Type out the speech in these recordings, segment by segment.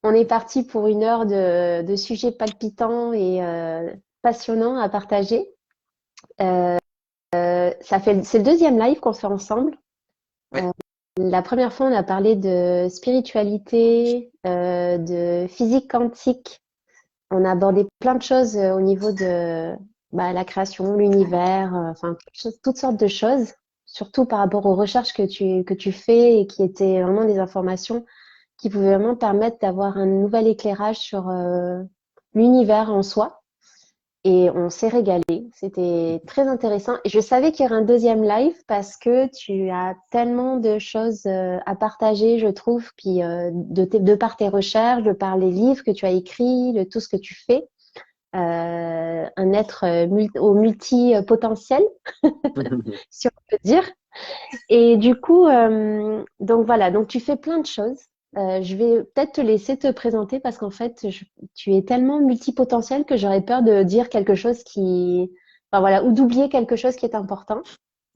On est parti pour une heure de sujets palpitants et passionnants à partager. Euh, c'est le deuxième live qu'on fait ensemble. Ouais. La première fois, on a parlé de spiritualité, de physique quantique. On a abordé plein de choses au niveau de la création, l'univers, enfin toutes sortes de choses, surtout par rapport aux recherches que tu fais et qui étaient vraiment des informations qui pouvaient vraiment permettre d'avoir un nouvel éclairage sur l'univers en soi. Et on s'est régalé. C'était très intéressant. Et je savais qu'il y aurait un deuxième live parce que tu as tellement de choses à partager, je trouve, puis de par tes recherches, de par les livres que tu as écrits, de tout ce que tu fais. Un être au multi-potentiel, si on peut dire. Et du coup, donc voilà, donc tu fais plein de choses. Je vais peut-être te laisser te présenter parce qu'en fait, tu es tellement multipotentiel que j'aurais peur de dire quelque chose enfin voilà, ou d'oublier quelque chose qui est important.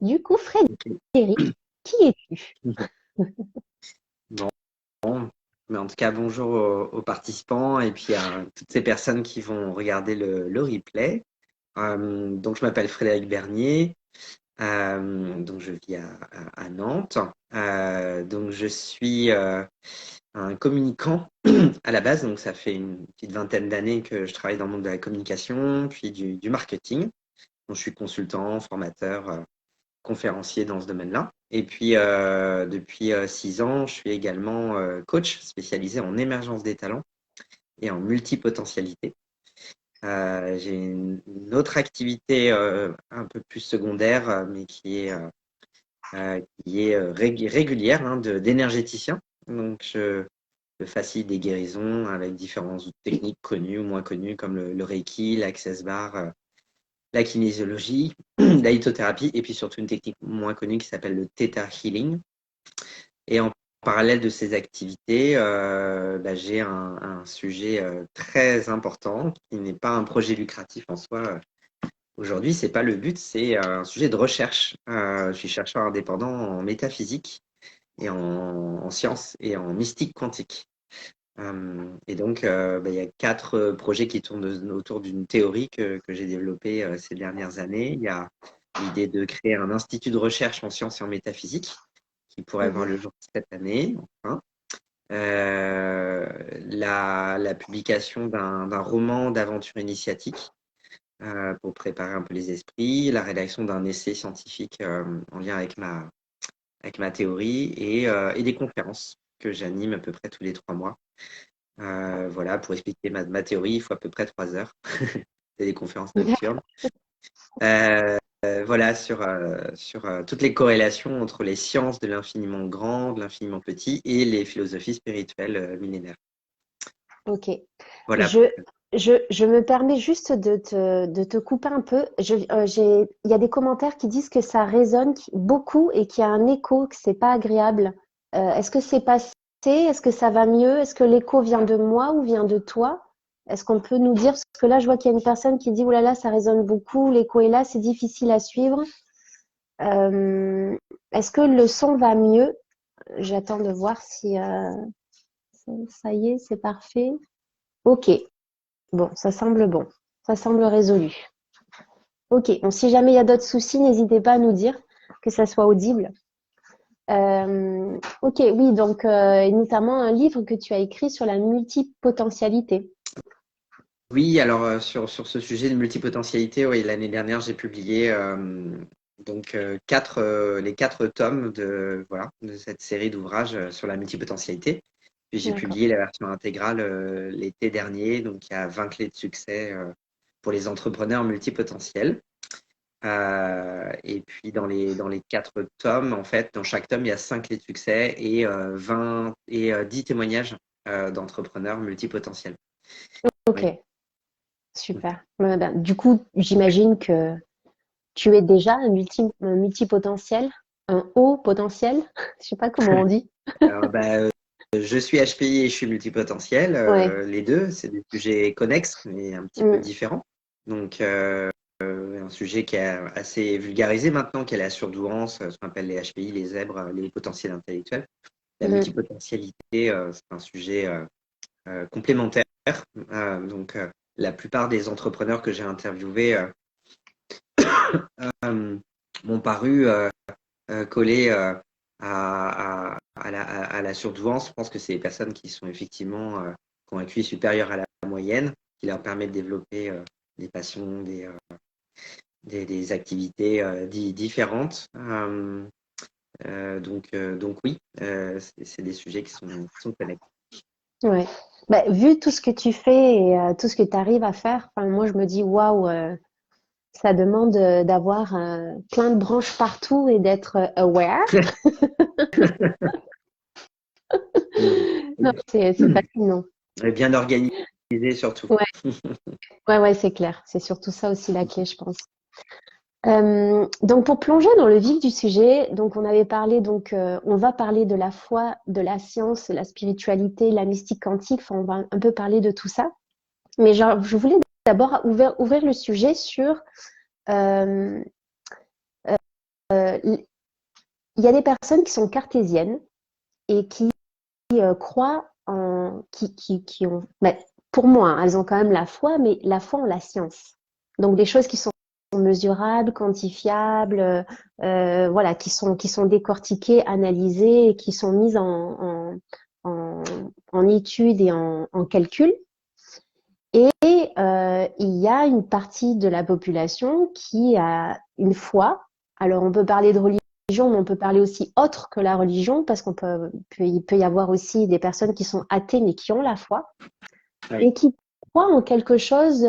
Du coup, Ok. Frédéric, qui es-tu? Bon, mais en tout cas, bonjour aux participants et puis à toutes ces personnes qui vont regarder le replay. Donc, je m'appelle Frédéric Bernier, donc je vis à Nantes. Donc, je suis un communicant à la base, donc ça fait une petite vingtaine d'années que je travaille dans le monde de la communication, puis du marketing. Donc, je suis consultant, formateur, conférencier dans ce domaine-là. Et puis, depuis 6 ans, je suis également coach spécialisé en émergence des talents et en multipotentialité. J'ai une autre activité un peu plus secondaire, mais qui est régulière, hein, d'énergéticien. Donc, je facilite des guérisons avec différentes techniques connues ou moins connues, comme le Reiki, l'Access Bar, la kinésiologie, la lithothérapie, et puis surtout une technique moins connue qui s'appelle le Theta Healing. Et en parallèle de ces activités, j'ai un sujet très important qui n'est pas un projet lucratif en soi. Aujourd'hui, c'est pas le but, c'est un sujet de recherche. Je suis chercheur indépendant en métaphysique et en sciences et en mystique quantique. Et donc, il y a 4 projets qui tournent autour d'une théorie que j'ai développée ces dernières années. Il y a l'idée de créer un institut de recherche en sciences et en métaphysique qui pourrait voir Mhm. le jour cette année, enfin. La publication d'un roman d'aventure initiatique pour préparer un peu les esprits, la rédaction d'un essai scientifique en lien avec ma théorie et des conférences que j'anime à peu près tous les 3 mois. Voilà, pour expliquer ma théorie, il faut à peu près 3 heures. C'est des conférences nocturnes. Voilà, sur toutes les corrélations entre les sciences de l'infiniment grand, de l'infiniment petit et les philosophies spirituelles millénaires. Ok. Voilà. Je, je me permets juste de te couper un peu. Il y a des commentaires qui disent que ça résonne beaucoup et qu'il y a un écho, que c'est pas agréable. Est-ce que c'est passé? Est-ce que ça va mieux? Est-ce que l'écho vient de moi ou vient de toi? Est-ce qu'on peut nous dire? Parce que là, je vois qu'il y a une personne qui dit, oh là là, ça résonne beaucoup, l'écho est là, c'est difficile à suivre. Euh, Est-ce que le son va mieux? J'attends de voir si ça y est, c'est parfait. Ok. Bon, ça semble bon. Ça semble résolu. Ok. Bon, si jamais il y a d'autres soucis, n'hésitez pas à nous dire que ça soit audible. Ok, oui, donc, et notamment un livre que tu as écrit sur la multipotentialité. Oui, alors sur ce sujet de multipotentialité, oui, l'année dernière, j'ai publié les 4 tomes de cette série d'ouvrages sur la multipotentialité. Puis j'ai D'accord. publié la version intégrale l'été dernier, donc il y a 20 clés de succès pour les entrepreneurs multipotentiels. Et puis dans les 4 tomes, en fait, dans chaque tome, il y a 5 clés de succès et 10 témoignages d'entrepreneurs multipotentiels. Ok, Oui. super. Du coup, j'imagine que tu es déjà un multipotentiel, un haut potentiel. Je sais pas comment on dit. Alors, je suis HPI et je suis multipotentiel. Ouais. Les deux, c'est des sujets connexes, mais un petit peu Mm, différents. Donc, un sujet qui est assez vulgarisé maintenant, qui est la surdouance, ce qu'on appelle les HPI, les zèbres, les potentiels intellectuels. La mm. multipotentialité, c'est un sujet complémentaires. Donc, la plupart des entrepreneurs que j'ai interviewés m'ont paru collés à la surdouance. Je pense que c'est des personnes qui sont effectivement qui ont un QI supérieur à la moyenne, qui leur permet de développer des passions, des activités différentes. Donc oui, c'est des sujets qui sont connectés. Ouais. Bah, vu tout ce que tu fais et tout ce que tu arrives à faire, enfin, moi je me dis waouh, ça demande d'avoir plein de branches partout et d'être aware. Non, c'est fascinant. Et bien organisé surtout. Ouais, ouais, c'est clair. C'est surtout ça aussi la clé, je pense. Donc pour plonger dans le vif du sujet, donc on avait parlé, on va parler de la foi, de la science, la spiritualité, la mystique quantique. Enfin, on va un peu parler de tout ça. Mais je voulais d'abord ouvrir le sujet sur euh, il y a des personnes qui sont cartésiennes et qui croient qui ont, ben, pour moi, hein, elles ont quand même la foi, mais la foi en la science. Donc des choses qui sont mesurables, quantifiables, voilà, qui sont décortiquées, analysées, et qui sont mises en étude et en calcul. Et il y a une partie de la population qui a une foi. Alors on peut parler de religion, mais on peut parler aussi autre que la religion, parce il peut y avoir aussi des personnes qui sont athées mais qui ont la foi Oui. et qui croient en quelque chose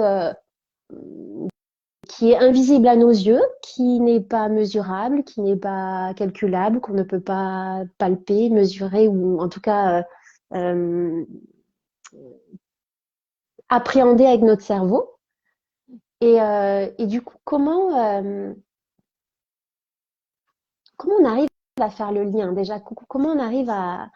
qui est invisible à nos yeux, qui n'est pas mesurable, qui n'est pas calculable, qu'on ne peut pas palper, mesurer ou en tout cas appréhender avec notre cerveau. Et du coup, comment on arrive à faire le lien déjà? Comment on arrive à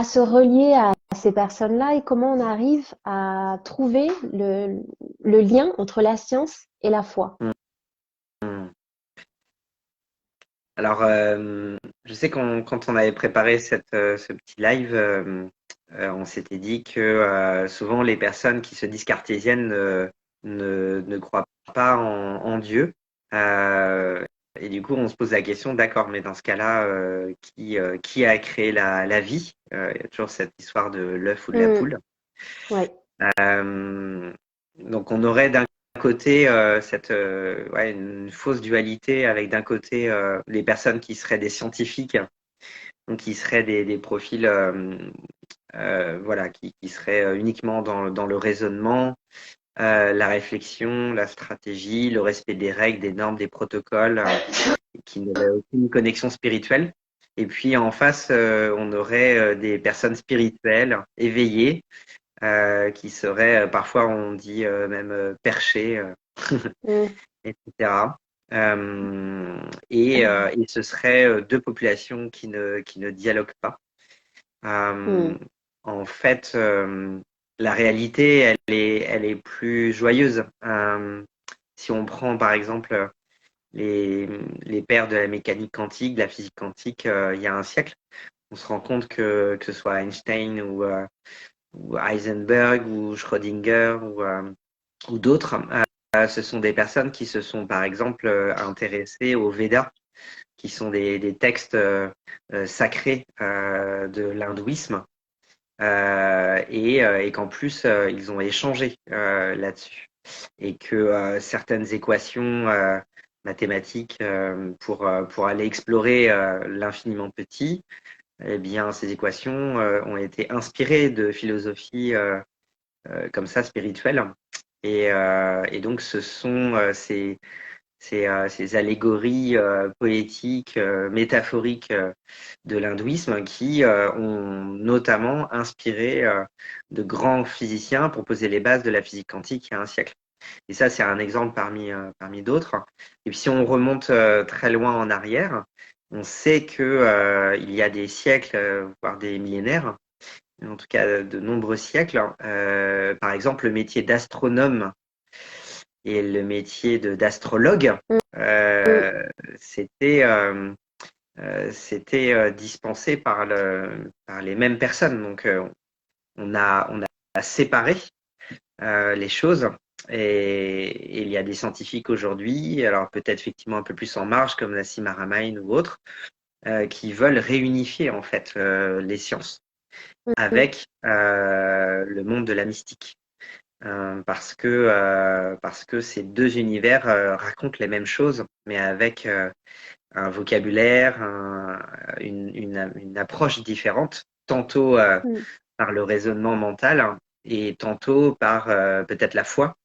se relier à ces personnes-là et comment on arrive à trouver le lien entre la science et la foi? Alors, je sais quand on avait préparé ce petit live, on s'était dit que souvent les personnes qui se disent cartésiennes ne croient pas en Dieu. Et du coup, on se pose la question, d'accord, mais dans ce cas-là, qui a créé la vie? Il y a toujours cette histoire de l'œuf ou de la poule. Ouais. Donc, on aurait d'un côté une fausse dualité avec d'un côté les personnes qui seraient des scientifiques, donc qui seraient des profils qui seraient uniquement dans le raisonnement, la réflexion, la stratégie, le respect des règles, des normes, des protocoles, qui n'auraient aucune connexion spirituelle. Et puis en face, on aurait des personnes spirituelles, éveillées, qui seraient parfois, on dit même perchées, etc. Et ce serait deux populations qui ne dialoguent pas. En fait, la réalité, elle est plus joyeuse. Si on prend par exemple les pères de la mécanique quantique, de la physique quantique, il y a un siècle, on se rend compte que ce soit Einstein ou Heisenberg ou Schrödinger ou d'autres, ce sont des personnes qui se sont par exemple intéressées aux Védas, qui sont des textes sacrés de l'hindouisme, et qu'en plus ils ont échangé là-dessus, et que certaines équations mathématiques pour aller explorer l'infiniment petit, eh bien ces équations ont été inspirées de philosophies comme ça spirituelles, et donc ce sont ces allégories poétiques, métaphoriques de l'hindouisme qui ont notamment inspiré de grands physiciens pour poser les bases de la physique quantique il y a un siècle. Et ça, c'est un exemple parmi d'autres. Et puis si on remonte très loin en arrière, on sait que il y a des siècles, voire des millénaires, en tout cas de nombreux siècles, par exemple le métier d'astronome et le métier d'astrologue, c'était dispensé par les mêmes personnes. Donc, on a séparer les choses. Et il y a des scientifiques aujourd'hui, alors peut-être effectivement un peu plus en marge, comme Nassim Haramein ou autres, qui veulent réunifier en fait les sciences avec le monde de la mystique. Parce que ces deux univers racontent les mêmes choses, mais avec un vocabulaire, une approche différente, tantôt par le raisonnement mental et tantôt par peut-être la foi,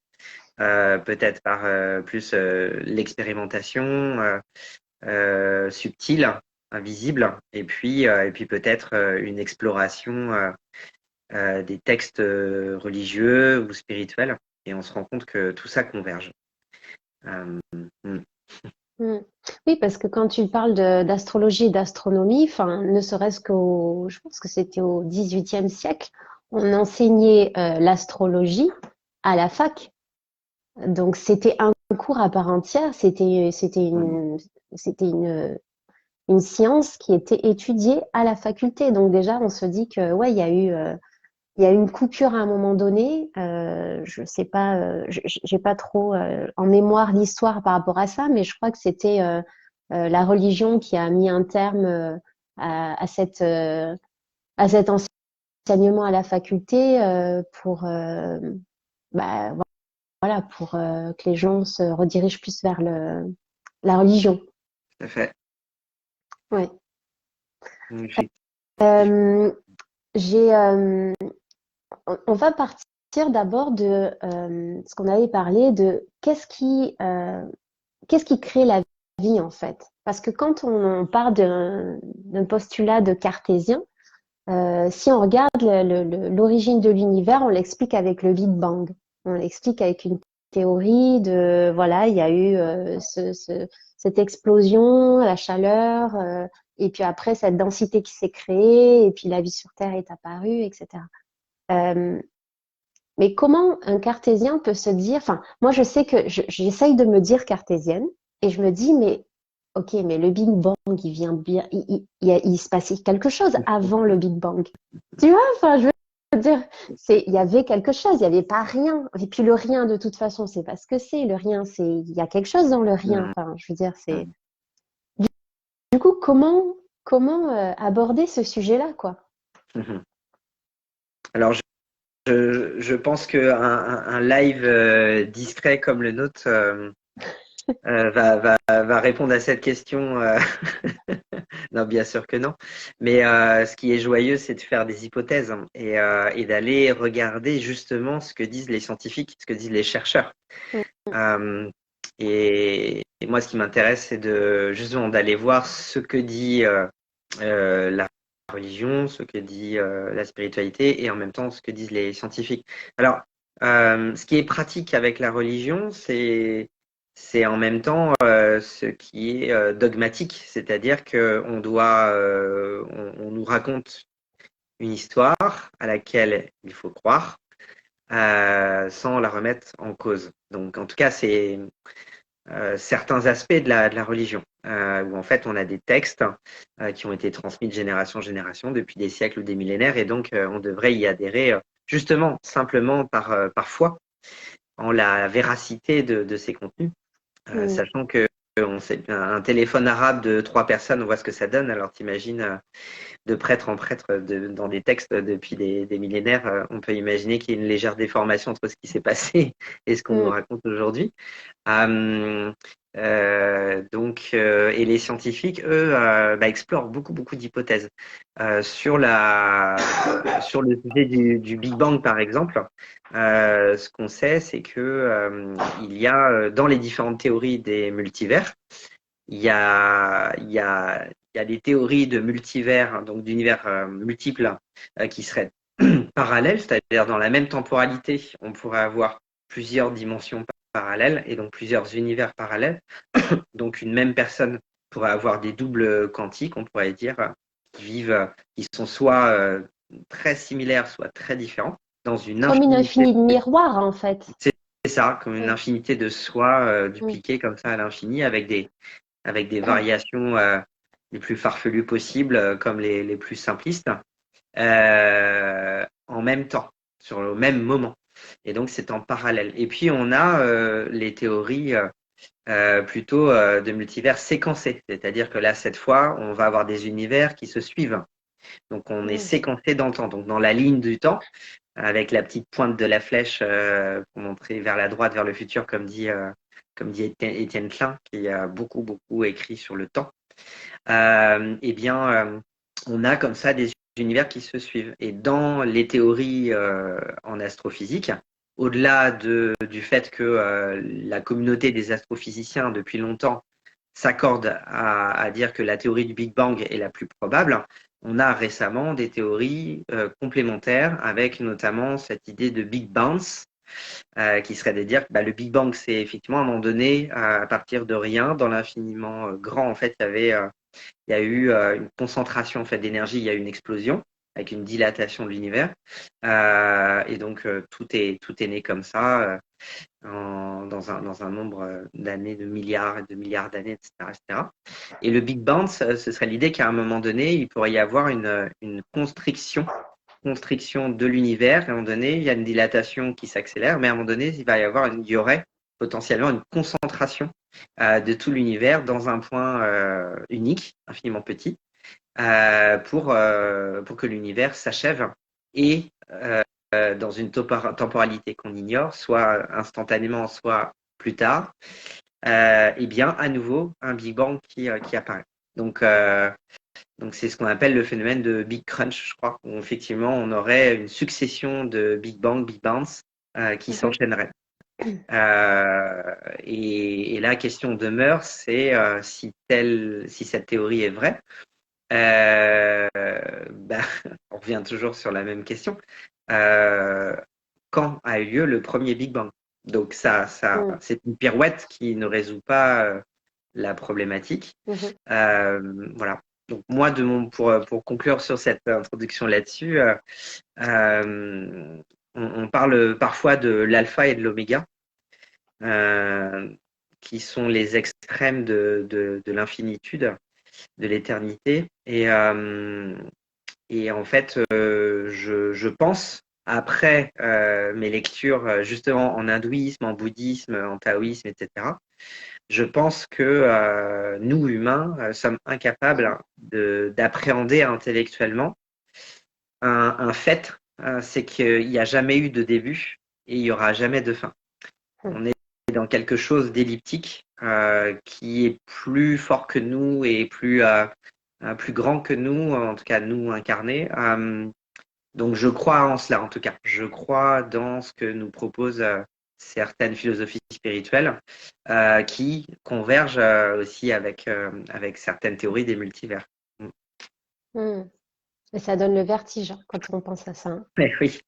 peut-être par plus l'expérimentation subtile, invisible, et puis peut-être une exploration des textes religieux ou spirituels, et on se rend compte que tout ça converge. Mm. Oui, parce que quand tu parles d'astrologie et d'astronomie, enfin, ne serait-ce je pense que c'était au XVIIIe siècle, on enseignait l'astrologie à la fac. Donc c'était un cours à part entière, c'était une science qui était étudiée à la faculté. Donc déjà, on se dit que ouais, il y a eu une coupure à un moment donné. Je sais pas, j'ai pas trop en mémoire l'histoire par rapport à ça, mais je crois que c'était la religion qui a mis un terme à cet enseignement à la faculté pour bah, voilà, pour que les gens se redirigent plus vers la religion. Tout à fait. Ouais. Effectivement. Euh, j'ai, on va partir d'abord de ce qu'on avait parlé de qu'est-ce qui crée la vie en fait. Parce que quand on part d'un postulat de cartésien, si on regarde l'origine de l'univers, on l'explique avec le Big Bang. On l'explique avec une théorie de, voilà, il y a eu cette explosion, la chaleur, et puis après cette densité qui s'est créée, et puis la vie sur Terre est apparue, etc. Euh, mais comment un cartésien peut se dire, enfin, moi je sais que j'essaye de me dire cartésienne, et je me dis, mais ok, mais le Big Bang, il vient bien, il se passait quelque chose avant le Big Bang. Tu vois, enfin, je veux dire, il y avait quelque chose, il n'y avait pas rien. Et puis le rien, de toute façon, c'est pas ce que c'est. Le rien, il y a quelque chose dans le rien. Enfin, je veux dire, c'est. Du coup, comment aborder ce sujet-là, quoi? Alors, je pense qu'un live discret comme le nôtre va répondre à cette question. Non, bien sûr que non. Mais ce qui est joyeux, c'est de faire des hypothèses et d'aller regarder justement ce que disent les scientifiques, ce que disent les chercheurs. Euh, et moi, ce qui m'intéresse, c'est justement d'aller voir ce que dit la religion, ce que dit la spiritualité et en même temps ce que disent les scientifiques. Alors, ce qui est pratique avec la religion, c'est en même temps ce qui est dogmatique, c'est-à-dire qu'on doit, on nous raconte une histoire à laquelle il faut croire sans la remettre en cause. Donc, en tout cas, c'est certains aspects de la religion, où en fait on a des textes qui ont été transmis de génération en génération depuis des siècles ou des millénaires, et donc on devrait y adhérer justement simplement par foi en la véracité de ces contenus, sachant que on sait, un téléphone arabe de 3 personnes, on voit ce que ça donne. Alors t'imagines de prêtre en prêtre dans des textes depuis des millénaires, on peut imaginer qu'il y a une légère déformation entre ce qui s'est passé et ce qu'on nous raconte aujourd'hui. Et les scientifiques, eux, explorent beaucoup d'hypothèses sur le sujet du Big Bang, par exemple. Ce qu'on sait, c'est que il y a dans les différentes théories des multivers, il y a des théories de multivers, hein, donc d'univers multiples, qui seraient parallèles, c'est-à-dire dans la même temporalité, on pourrait avoir plusieurs dimensions parallèles et donc plusieurs univers parallèles. Donc une même personne pourrait avoir des doubles quantiques, on pourrait dire, qui sont soit très similaires, soit très différents, dans une Comme une infinité. infinie de miroirs, en fait. C'est ça, comme une infinité de soi dupliquées comme ça à l'infini, avec des variations les plus farfelues possibles, comme les plus simplistes, en même temps, sur le même moment. Et donc, c'est en parallèle. Et puis, on a les théories plutôt de multivers séquencés. C'est-à-dire que là, cette fois, on va avoir des univers qui se suivent. Donc, on est séquencé dans le temps. Donc, dans la ligne du temps, avec la petite pointe de la flèche pour montrer vers la droite, vers le futur, comme dit Étienne Klein, qui a beaucoup, beaucoup écrit sur le temps. Eh bien, on a comme ça des univers qui se suivent. Et dans les théories en astrophysique, au-delà du fait que la communauté des astrophysiciens, depuis longtemps, s'accorde à dire que la théorie du Big Bang est la plus probable, on a récemment des théories complémentaires avec notamment cette idée de Big Bounce, qui serait de dire que le Big Bang, c'est effectivement à un moment donné, à partir de rien, dans l'infiniment grand, en fait, il y a eu une concentration en fait, d'énergie, il y a eu une explosion avec une dilatation de l'univers. Et donc, tout est né comme ça, dans un nombre d'années, de milliards et de milliards d'années, etc., etc. Et le Big Bang, ce serait l'idée qu'à un moment donné, il pourrait y avoir une constriction de l'univers. À un moment donné, il y a une dilatation qui s'accélère, mais à un moment donné, il y aurait potentiellement une concentration de tout l'univers dans un point unique, infiniment petit, pour que l'univers s'achève et dans une temporalité qu'on ignore, soit instantanément, soit plus tard, et bien à nouveau un Big Bang qui apparaît. Donc c'est ce qu'on appelle le phénomène de Big Crunch, je crois, où effectivement on aurait une succession de Big Bang, Big Bounce qui s'enchaîneraient. Et la question demeure, c'est si cette théorie est vraie. On revient toujours sur la même question. Quand a eu lieu le premier Big Bang? Donc c'est une pirouette qui ne résout pas la problématique. Voilà. Donc moi, pour conclure sur cette introduction là-dessus, on parle parfois de l'alpha et de l'oméga, qui sont les extrêmes de l'infinitude, de l'éternité. Et en fait, je pense, après mes lectures justement en hindouisme, en bouddhisme, en taoïsme, etc., je pense que nous, humains, sommes incapables d'appréhender intellectuellement un fait, c'est qu'il n'y a jamais eu de début et il n'y aura jamais de fin. On est dans quelque chose d'elliptique qui est plus fort que nous et plus grand que nous, en tout cas nous incarnés. Donc je crois en cela, en tout cas. Je crois dans ce que nous proposent certaines philosophies spirituelles qui convergent aussi avec certaines théories des multivers. Et ça donne le vertige quand on pense à ça. Hein. Mais oui.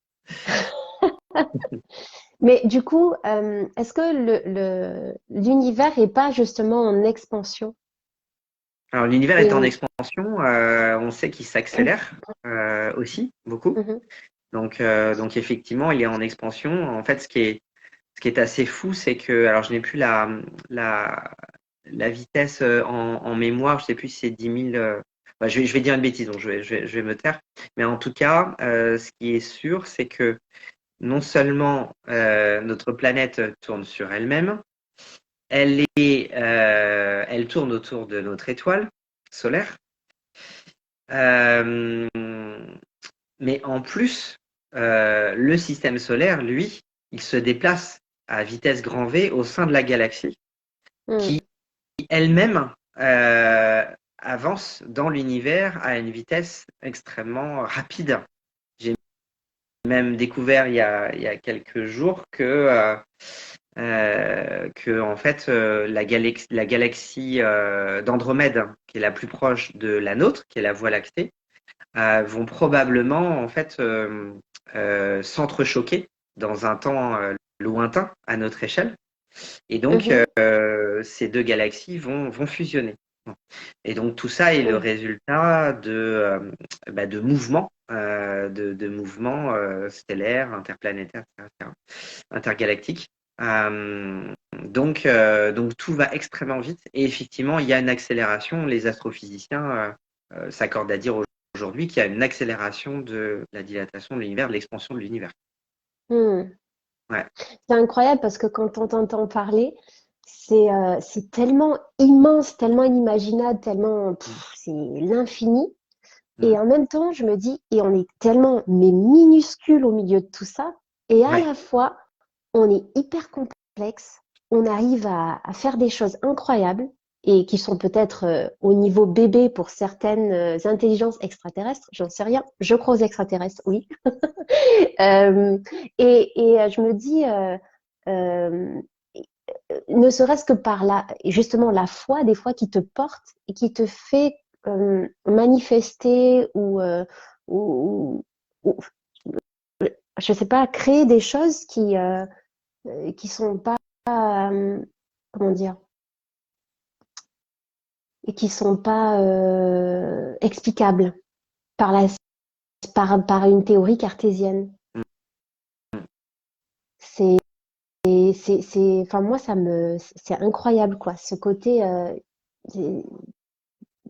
Mais du coup, est-ce que l'univers n'est pas justement en expansion? Alors l'univers est en expansion, on sait qu'il s'accélère aussi beaucoup. Donc effectivement, il est en expansion. En fait, ce qui est assez fou, c'est que, alors je n'ai plus la vitesse en mémoire, je ne sais plus si c'est 10 000. Je vais dire une bêtise, donc je vais me taire. Mais en tout cas, ce qui est sûr, c'est que non seulement notre planète tourne sur elle-même, elle tourne autour de notre étoile solaire. Mais en plus, le système solaire, lui, il se déplace à vitesse grand V au sein de la galaxie, qui elle-même avance dans l'univers à une vitesse extrêmement rapide. J'ai même découvert il y a quelques jours que en fait la galaxie d'Andromède, qui est la plus proche de la nôtre, qui est la Voie lactée, vont probablement en fait s'entrechoquer dans un temps lointain à notre échelle. Et donc, ces deux galaxies vont fusionner. Et donc, tout ça est le résultat de mouvements, de mouvements stellaires, interplanétaires, etc., intergalactiques. Donc, tout va extrêmement vite. Et effectivement, il y a une accélération. Les astrophysiciens s'accordent à dire aujourd'hui qu'il y a une accélération de la dilatation de l'univers, de l'expansion de l'univers. Hmm. Ouais. C'est incroyable parce que quand on t'entend parler, c'est tellement immense, tellement inimaginable, tellement Mm. c'est l'infini. Et Mm. en même temps, je me dis, et on est tellement mais minuscule au milieu de tout ça, et à Ouais. la fois, on est hyper complexe, on arrive à faire des choses incroyables et qui sont peut-être au niveau bébé pour certaines intelligences extraterrestres, j'en sais rien. Je crois aux extraterrestres, oui. Euh, je me dis, euh, ne serait-ce que par justement la foi, des fois, qui te porte et qui te fait manifester ou, ou, je sais pas, créer des choses qui sont pas, comment dire, et qui sont pas explicables par par une théorie cartésienne. Mm. Mm. C'est, enfin, moi, c'est incroyable, quoi. Ce côté,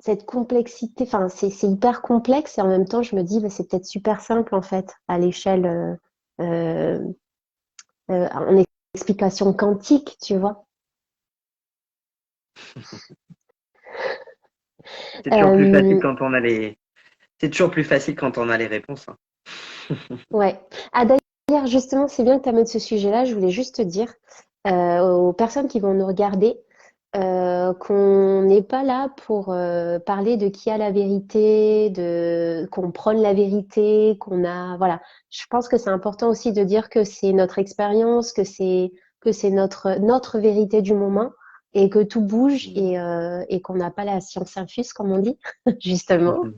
cette complexité, enfin, c'est hyper complexe et en même temps, je me dis, bah, c'est peut-être super simple, en fait, à l'échelle, euh, en explication quantique, tu vois. C'est toujours plus facile Euh, quand on a les. C'est toujours plus facile quand on a les réponses, hein. ouais. Ah, d'ailleurs, justement, c'est bien que tu amènes ce sujet-là. Je voulais juste te dire aux personnes qui vont nous regarder qu'on n'est pas là pour parler de qui a la vérité, qu'on prône la vérité, qu'on a, voilà. Je pense que c'est important aussi de dire que c'est notre expérience, que c'est notre vérité du moment et que tout bouge Mm. et qu'on n'a pas la science infuse, comme on dit, justement. Mm.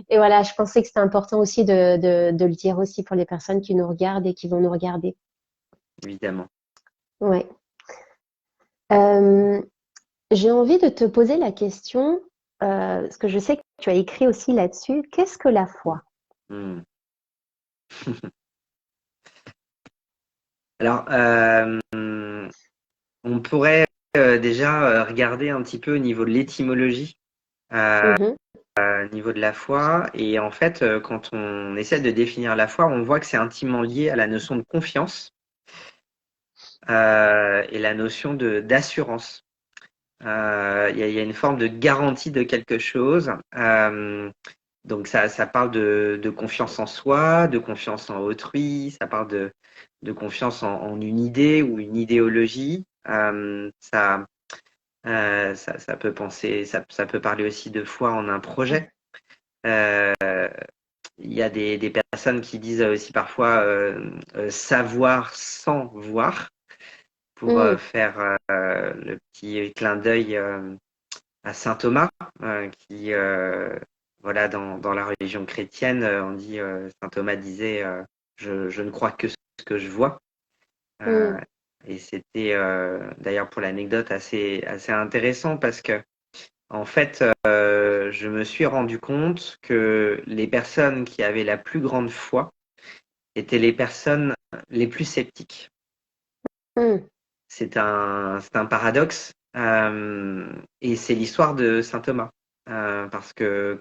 Et voilà, je pensais que c'était important aussi de le dire aussi pour les personnes qui nous regardent et qui vont nous regarder. Évidemment. Ouais. Euh, j'ai envie de te poser la question, parce que je sais que tu as écrit aussi là-dessus. Qu'est-ce que la foi? Mm. Alors, on pourrait déjà regarder un petit peu au niveau de l'étymologie, Mhm, au niveau de la foi. Et en fait, quand on essaie de définir la foi, on voit que c'est intimement lié à la notion de confiance et la notion d'assurance. Il y a une forme de garantie de quelque chose. Donc ça parle de confiance en soi, de confiance en autrui, ça parle de confiance en une idée ou une idéologie. Ça peut penser, ça peut parler aussi de foi en un projet. Euh, il y a des personnes qui disent aussi parfois savoir sans voir pour mm, faire le petit clin d'œil à saint Thomas, qui, voilà, dans la religion chrétienne, on dit, saint Thomas disait, je ne crois que ce que je vois. Euh, mm, et c'était d'ailleurs pour l'anecdote assez intéressant parce que en fait, je me suis rendu compte que les personnes qui avaient la plus grande foi étaient les personnes les plus sceptiques. mm, C'est un paradoxe et c'est l'histoire de saint Thomas. Parce que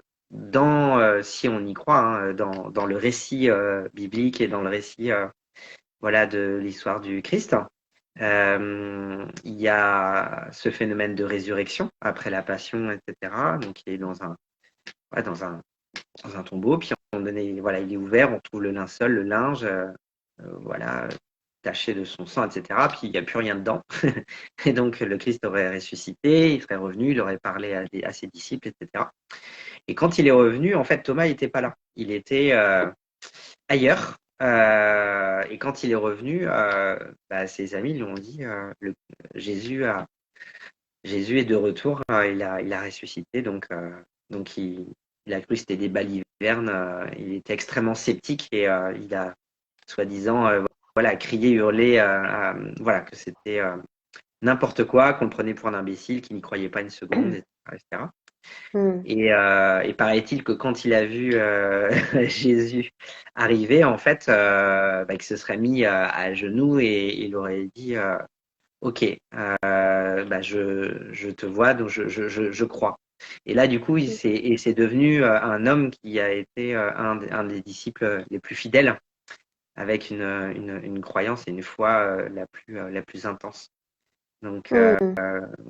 si on y croit, hein, dans le récit biblique et dans le récit voilà, de l'histoire du Christ, il y a ce phénomène de résurrection après la passion, etc. Donc il est ouais, dans un tombeau, puis à un moment donné, voilà, il est ouvert, on trouve le linceul, le linge, voilà, taché de son sang, etc. Puis il n'y a plus rien dedans. Et donc le Christ aurait ressuscité, il serait revenu, il aurait parlé à ses disciples, etc. Et quand il est revenu, en fait, Thomas n'était pas là. Il était ailleurs. Et quand il est revenu, bah, ses amis lui ont dit Jésus, Jésus est de retour, il a ressuscité, donc il a cru que c'était des balivernes. Il était extrêmement sceptique et il a soi-disant voilà, crié, hurlé voilà, que c'était n'importe quoi, qu'on le prenait pour un imbécile, qu'il n'y croyait pas une seconde, etc. etc. mm, Et paraît-il que quand il a vu Jésus arriver, en fait, bah, qu'il se serait mis à genoux et il aurait dit Ok, bah, je te vois, donc je crois. Et là, du coup, c'est devenu un homme qui a été un des disciples les plus fidèles avec une croyance et une foi la plus intense. Donc, Mm.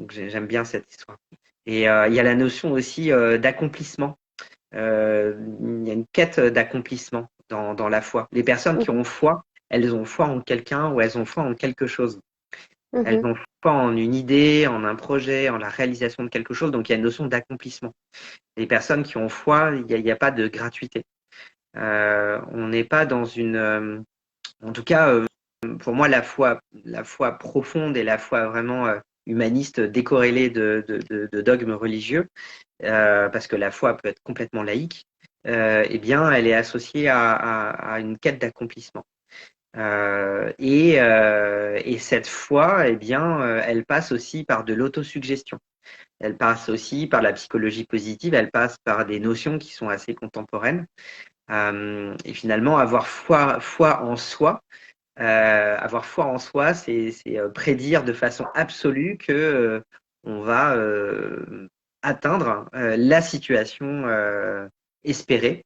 j'aime bien cette histoire. Et il y a la notion aussi d'accomplissement. Il y a une quête d'accomplissement dans la foi. Les personnes qui ont foi, elles ont foi en quelqu'un ou elles ont foi en quelque chose. Elles Mhm. ont foi en une idée, en un projet, en la réalisation de quelque chose. Donc, il y a une notion d'accomplissement. Les personnes qui ont foi, il n'y a pas de gratuité. On n'est pas dans une… en tout cas, pour moi, la foi profonde et la foi vraiment humaniste, décorrélée de dogmes religieux, parce que la foi peut être complètement laïque, eh bien, elle est associée à une quête d'accomplissement. Et cette foi, eh bien, elle passe aussi par de l'autosuggestion. Elle passe aussi par la psychologie positive, elle passe par des notions qui sont assez contemporaines. Et finalement, avoir foi en soi, c'est prédire de façon absolue que on va atteindre la situation espérée,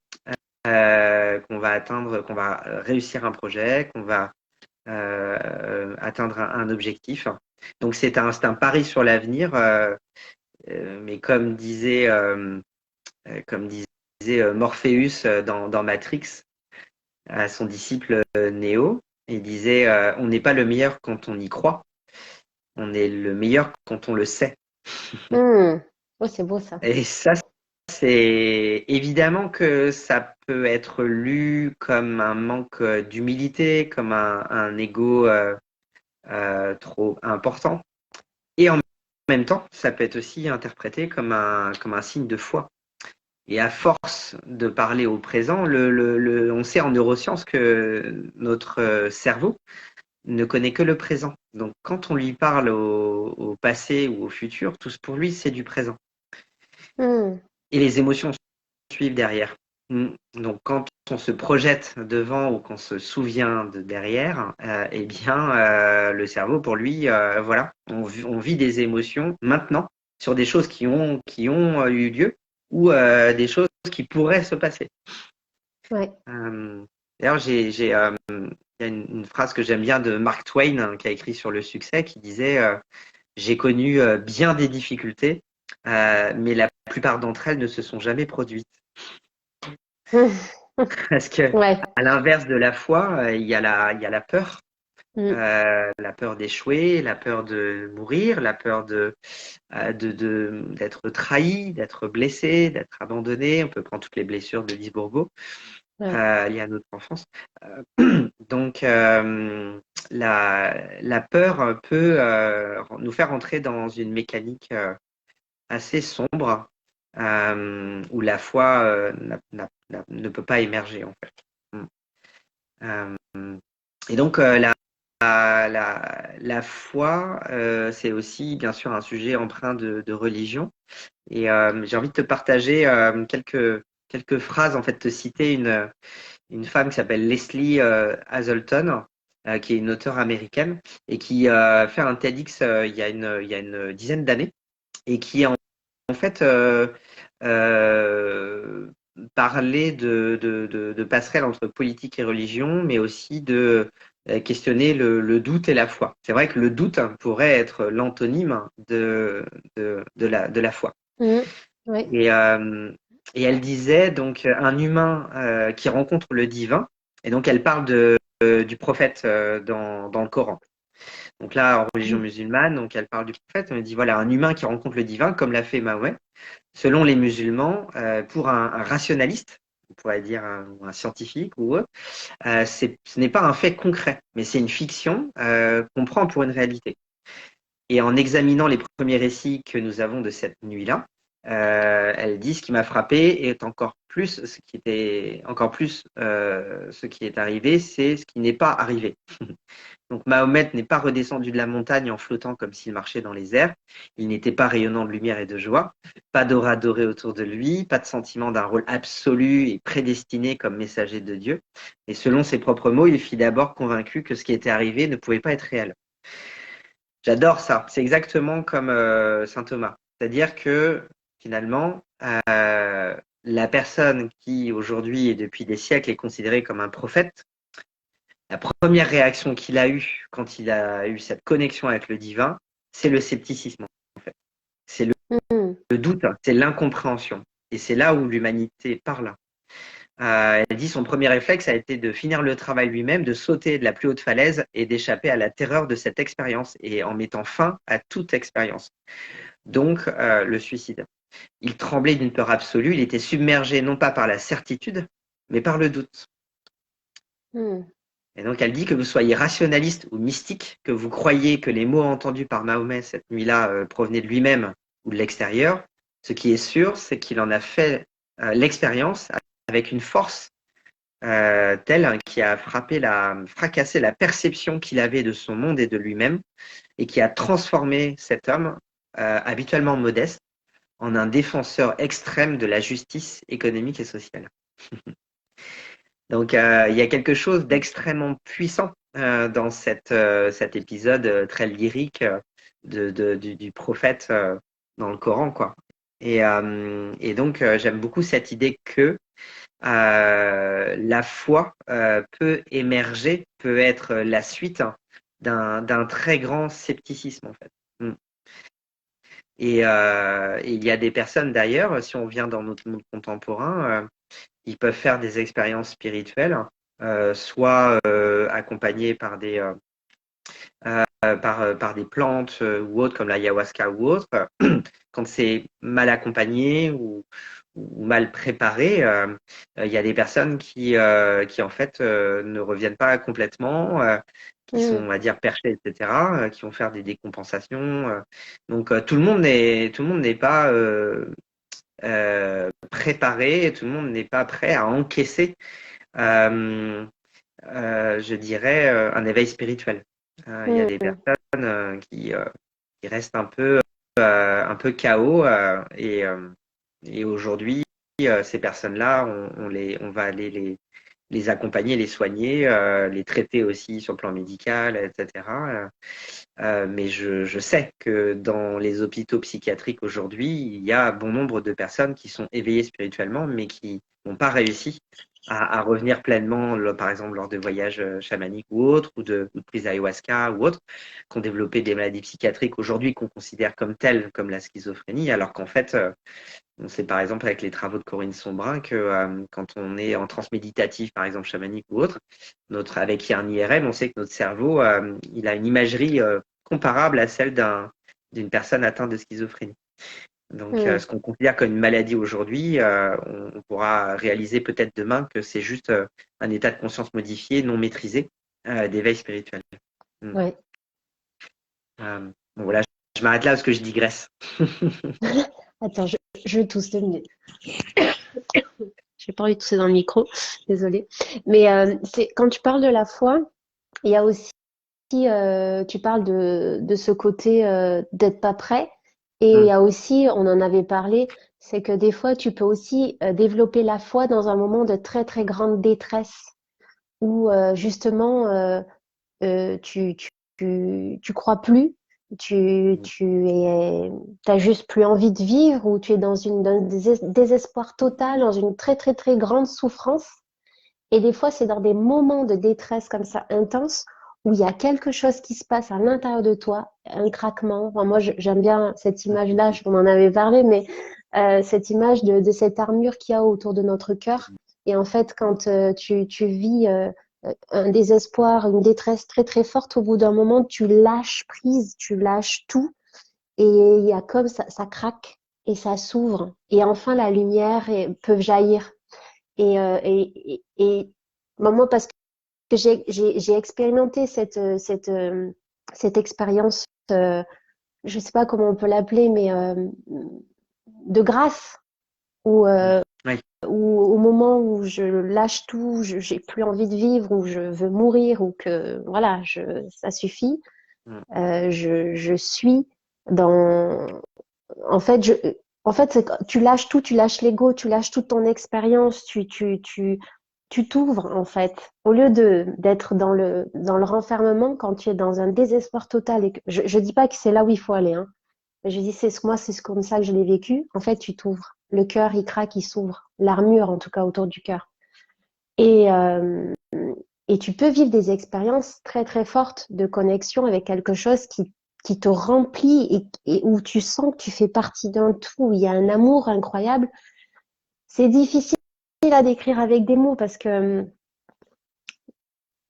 qu'on va atteindre, qu'on va réussir un projet, qu'on va atteindre un objectif. Donc c'est un pari sur l'avenir, mais comme disait Morpheus dans Matrix à son disciple Neo, il disait on n'est pas le meilleur quand on y croit, on est le meilleur quand on le sait. Mm. Oh, c'est beau ça. Et ça, c'est évidemment que ça peut être lu comme un manque d'humilité, comme un ego trop important. Et en même temps, ça peut être aussi interprété comme un signe de foi. Et à force de parler au présent, on sait en neurosciences que notre cerveau ne connaît que le présent. Donc quand on lui parle au passé ou au futur, tout pour lui, c'est du présent. Mm. Et les émotions suivent derrière. Donc quand on se projette devant ou qu'on se souvient de derrière, eh bien le cerveau pour lui, voilà, on vit des émotions maintenant sur des choses qui ont eu lieu ou des choses qui pourraient se passer. Ouais. D'ailleurs, il y a une phrase que j'aime bien de Mark Twain qui a écrit sur le succès qui disait j'ai connu bien des difficultés, mais la plupart d'entre elles ne se sont jamais produites. Parce que, Ouais. à l'inverse de la foi, il y a Mm. la peur d'échouer, la peur de mourir, la peur d'être trahi, d'être blessé, d'être abandonné. On peut prendre toutes les blessures de Lise Bourbeau Ouais. liées à notre enfance. Donc, la peur peut nous faire entrer dans une mécanique assez sombre où la foi ne peut pas émerger en fait. Euh, et donc la foi, c'est aussi bien sûr un sujet empreint de religion. Et j'ai envie de te partager quelques phrases, en fait, te citer une femme qui s'appelle Leslie Hazelton, qui est une auteure américaine et qui fait un TEDx il y a une dizaine d'années et qui en fait euh, parlait de passerelle entre politique et religion, mais aussi de questionner doute et la foi. C'est vrai que le doute pourrait être l'antonyme de la foi. Mm. Ouais. Et, euh, et elle disait donc un humain qui rencontre le divin, et donc elle parle du prophète dans le Coran. Donc là, en religion musulmane, donc elle parle du prophète, on dit voilà, un humain qui rencontre le divin, comme l'a fait Mahomet, selon les musulmans, pour un rationaliste, on pourrait dire un scientifique ou autre, ce n'est pas un fait concret, mais c'est une fiction qu'on prend pour une réalité. Et en examinant les premiers récits que nous avons de cette nuit-là, elle dit ce qui m'a frappé est ce qui est arrivé, c'est ce qui n'est pas arrivé. Donc Mahomet n'est pas redescendu de la montagne en flottant comme s'il marchait dans les airs. Il n'était pas rayonnant de lumière et de joie. Pas d'aura dorée autour de lui, pas de sentiment d'un rôle absolu et prédestiné comme messager de Dieu. Et selon ses propres mots, il fut d'abord convaincu que ce qui était arrivé ne pouvait pas être réel. J'adore ça. C'est exactement comme saint Thomas. C'est-à-dire que finalement, la personne qui aujourd'hui et depuis des siècles est considérée comme un prophète, La première réaction qu'il a eue quand il a eu cette connexion avec le divin, c'est le scepticisme, en fait. C'est Mhm. le doute, c'est l'incompréhension. Et c'est là où l'humanité parle. Elle dit son premier réflexe a été de finir le travail lui-même, de sauter de la plus haute falaise et d'échapper à la terreur de cette expérience et en mettant fin à toute expérience. Donc, le suicide. Il tremblait d'une peur absolue, il était submergé non pas par la certitude, mais par le doute. Mhm. Et donc, elle dit que vous soyez rationaliste ou mystique, que vous croyez que les mots entendus par Mahomet cette nuit-là provenaient de lui-même ou de l'extérieur. Ce qui est sûr, c'est qu'il en a fait l'expérience avec une force telle qui a fracassé la perception qu'il avait de son monde et de lui-même et qui a transformé cet homme habituellement modeste en un défenseur extrême de la justice économique et sociale. Donc, il y a quelque chose d'extrêmement puissant dans cet épisode très lyrique du prophète dans le Coran, quoi. Et donc, j'aime beaucoup cette idée que la foi peut émerger, peut être la suite d'un très grand scepticisme, en fait. Mm. Et il y a des personnes d'ailleurs, si on vient dans notre monde contemporain, ils peuvent faire des expériences spirituelles, soit accompagnées par des plantes ou autres, comme l'ayahuasca ou autre. Quand c'est mal accompagné ou mal préparé, il y a des personnes qui en fait, ne reviennent pas complètement, qui sont, on Mhm. va dire, perchées, etc., qui vont faire des décompensations. Donc, tout le monde n'est pas préparé, tout le monde n'est pas prêt à encaisser, euh, je dirais, un éveil spirituel. Il y a des Mhm. personnes qui restent un peu KO et aujourd'hui, ces personnes-là, on va aller les accompagner, les soigner, les traiter aussi sur le plan médical, etc. Mais je sais que dans les hôpitaux psychiatriques aujourd'hui, il y a bon nombre de personnes qui sont éveillées spirituellement, mais qui n'ont pas réussi à revenir pleinement, par exemple lors de voyages chamaniques ou autres, ou de prise ayahuasca ou autres, qui ont développé des maladies psychiatriques aujourd'hui qu'on considère comme telles, comme la schizophrénie, alors qu'en fait, on sait par exemple avec les travaux de Corinne Sombrin que quand on est en transe méditative, par exemple chamanique ou autre, avec un IRM, on sait que notre cerveau, il a une imagerie comparable à celle d'une personne atteinte de schizophrénie. Donc, Mhm. ce qu'on considère comme une maladie aujourd'hui, on pourra réaliser peut-être demain que c'est juste un état de conscience modifié, non maîtrisé, d'éveil spirituel. Mm. Ouais. Bon, voilà, je m'arrête là parce que je digresse. Attends, je tousse 2 minutes. J'ai pas envie de tousser dans le micro, désolée. Mais c'est quand tu parles de la foi, il y a aussi tu parles de ce côté d'être pas prêt. Et il Mm. y a aussi, on en avait parlé, c'est que des fois, tu peux aussi développer la foi dans un moment de très, très grande détresse où justement, tu crois plus, t'as juste plus envie de vivre ou tu es dans un désespoir total, dans une très, très, très grande souffrance. Et des fois, c'est dans des moments de détresse comme ça intense où il y a quelque chose qui se passe à l'intérieur de toi, un craquement. Enfin, moi, j'aime bien cette image-là, on en avait parlé, mais cette image de cette armure qu'il y a autour de notre cœur. Et en fait, quand tu vis un désespoir, une détresse très très forte, au bout d'un moment, tu lâches prise, tu lâches tout, et il y a comme ça craque et ça s'ouvre. Et enfin, la lumière peut jaillir. Et moi, parce que j'ai expérimenté cette expérience, je sais pas comment on peut l'appeler, mais de grâce, où, Mm. Oui. où au moment où je lâche tout, j'ai plus envie de vivre, ou je veux mourir, ou que voilà, ça suffit, Mm. je suis dans. En fait, c'est que tu lâches tout, tu lâches l'ego, tu lâches toute ton expérience, tu t'ouvres en fait. Au lieu d'être dans le renfermement, quand tu es dans un désespoir total, et que, je dis pas que c'est là où il faut aller, hein. Je dis, moi, c'est comme ça que je l'ai vécu. En fait, tu t'ouvres. Le cœur, il craque, il s'ouvre. L'armure, en tout cas, autour du cœur. Et, Et tu peux vivre des expériences très, très fortes de connexion avec quelque chose qui te remplit et où tu sens que tu fais partie d'un tout, où il y a un amour incroyable. C'est difficile à décrire avec des mots parce que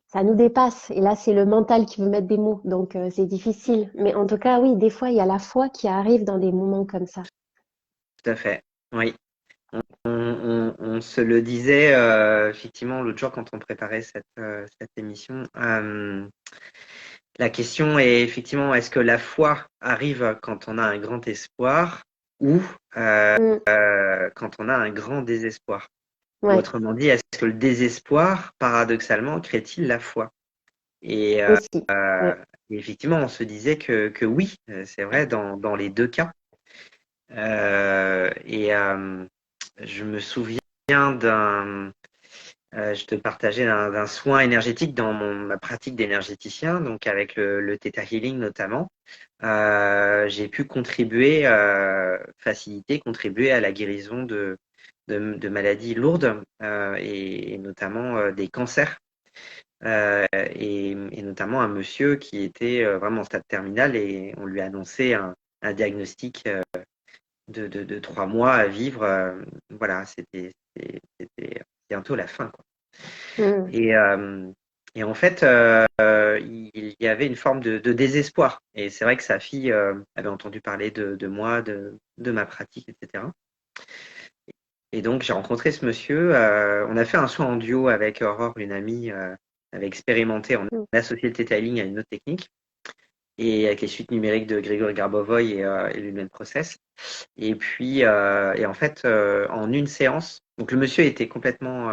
ça nous dépasse. Et là, c'est le mental qui veut mettre des mots. Donc, c'est difficile. Mais en tout cas, oui, des fois, il y a la foi qui arrive dans des moments comme ça. Tout à fait. Oui. On se le disait effectivement l'autre jour quand on préparait cette émission. La question est effectivement, est-ce que la foi arrive quand on a un grand espoir ou Mm, quand on a un grand désespoir? Ou ouais, autrement dit, est-ce que le désespoir, paradoxalement, crée-t-il la foi? Et aussi. Ouais. effectivement, on se disait que oui, c'est vrai dans les deux cas. Et je me souviens je te partageais d'un soin énergétique dans ma pratique d'énergéticien, donc avec le Theta Healing notamment. J'ai pu contribuer, faciliter, contribuer à la guérison de maladies lourdes et notamment des cancers. Et notamment un monsieur qui était vraiment en stade terminal et on lui a annoncé un diagnostic de 3 mois à vivre. Voilà, c'était bientôt la fin, quoi. Mm, Et, et en fait, il y avait une forme de désespoir. Et c'est vrai que sa fille avait entendu parler de moi, de ma pratique, etc. Et donc, j'ai rencontré ce monsieur. On a fait un soin en duo avec Aurore, une amie, avait expérimenté. On mm. a associé le Theta-Healing à une autre technique et avec les suites numériques de Grégory Garbovoy et l'Human Process. Et puis, et en fait, en une séance, donc le monsieur était complètement,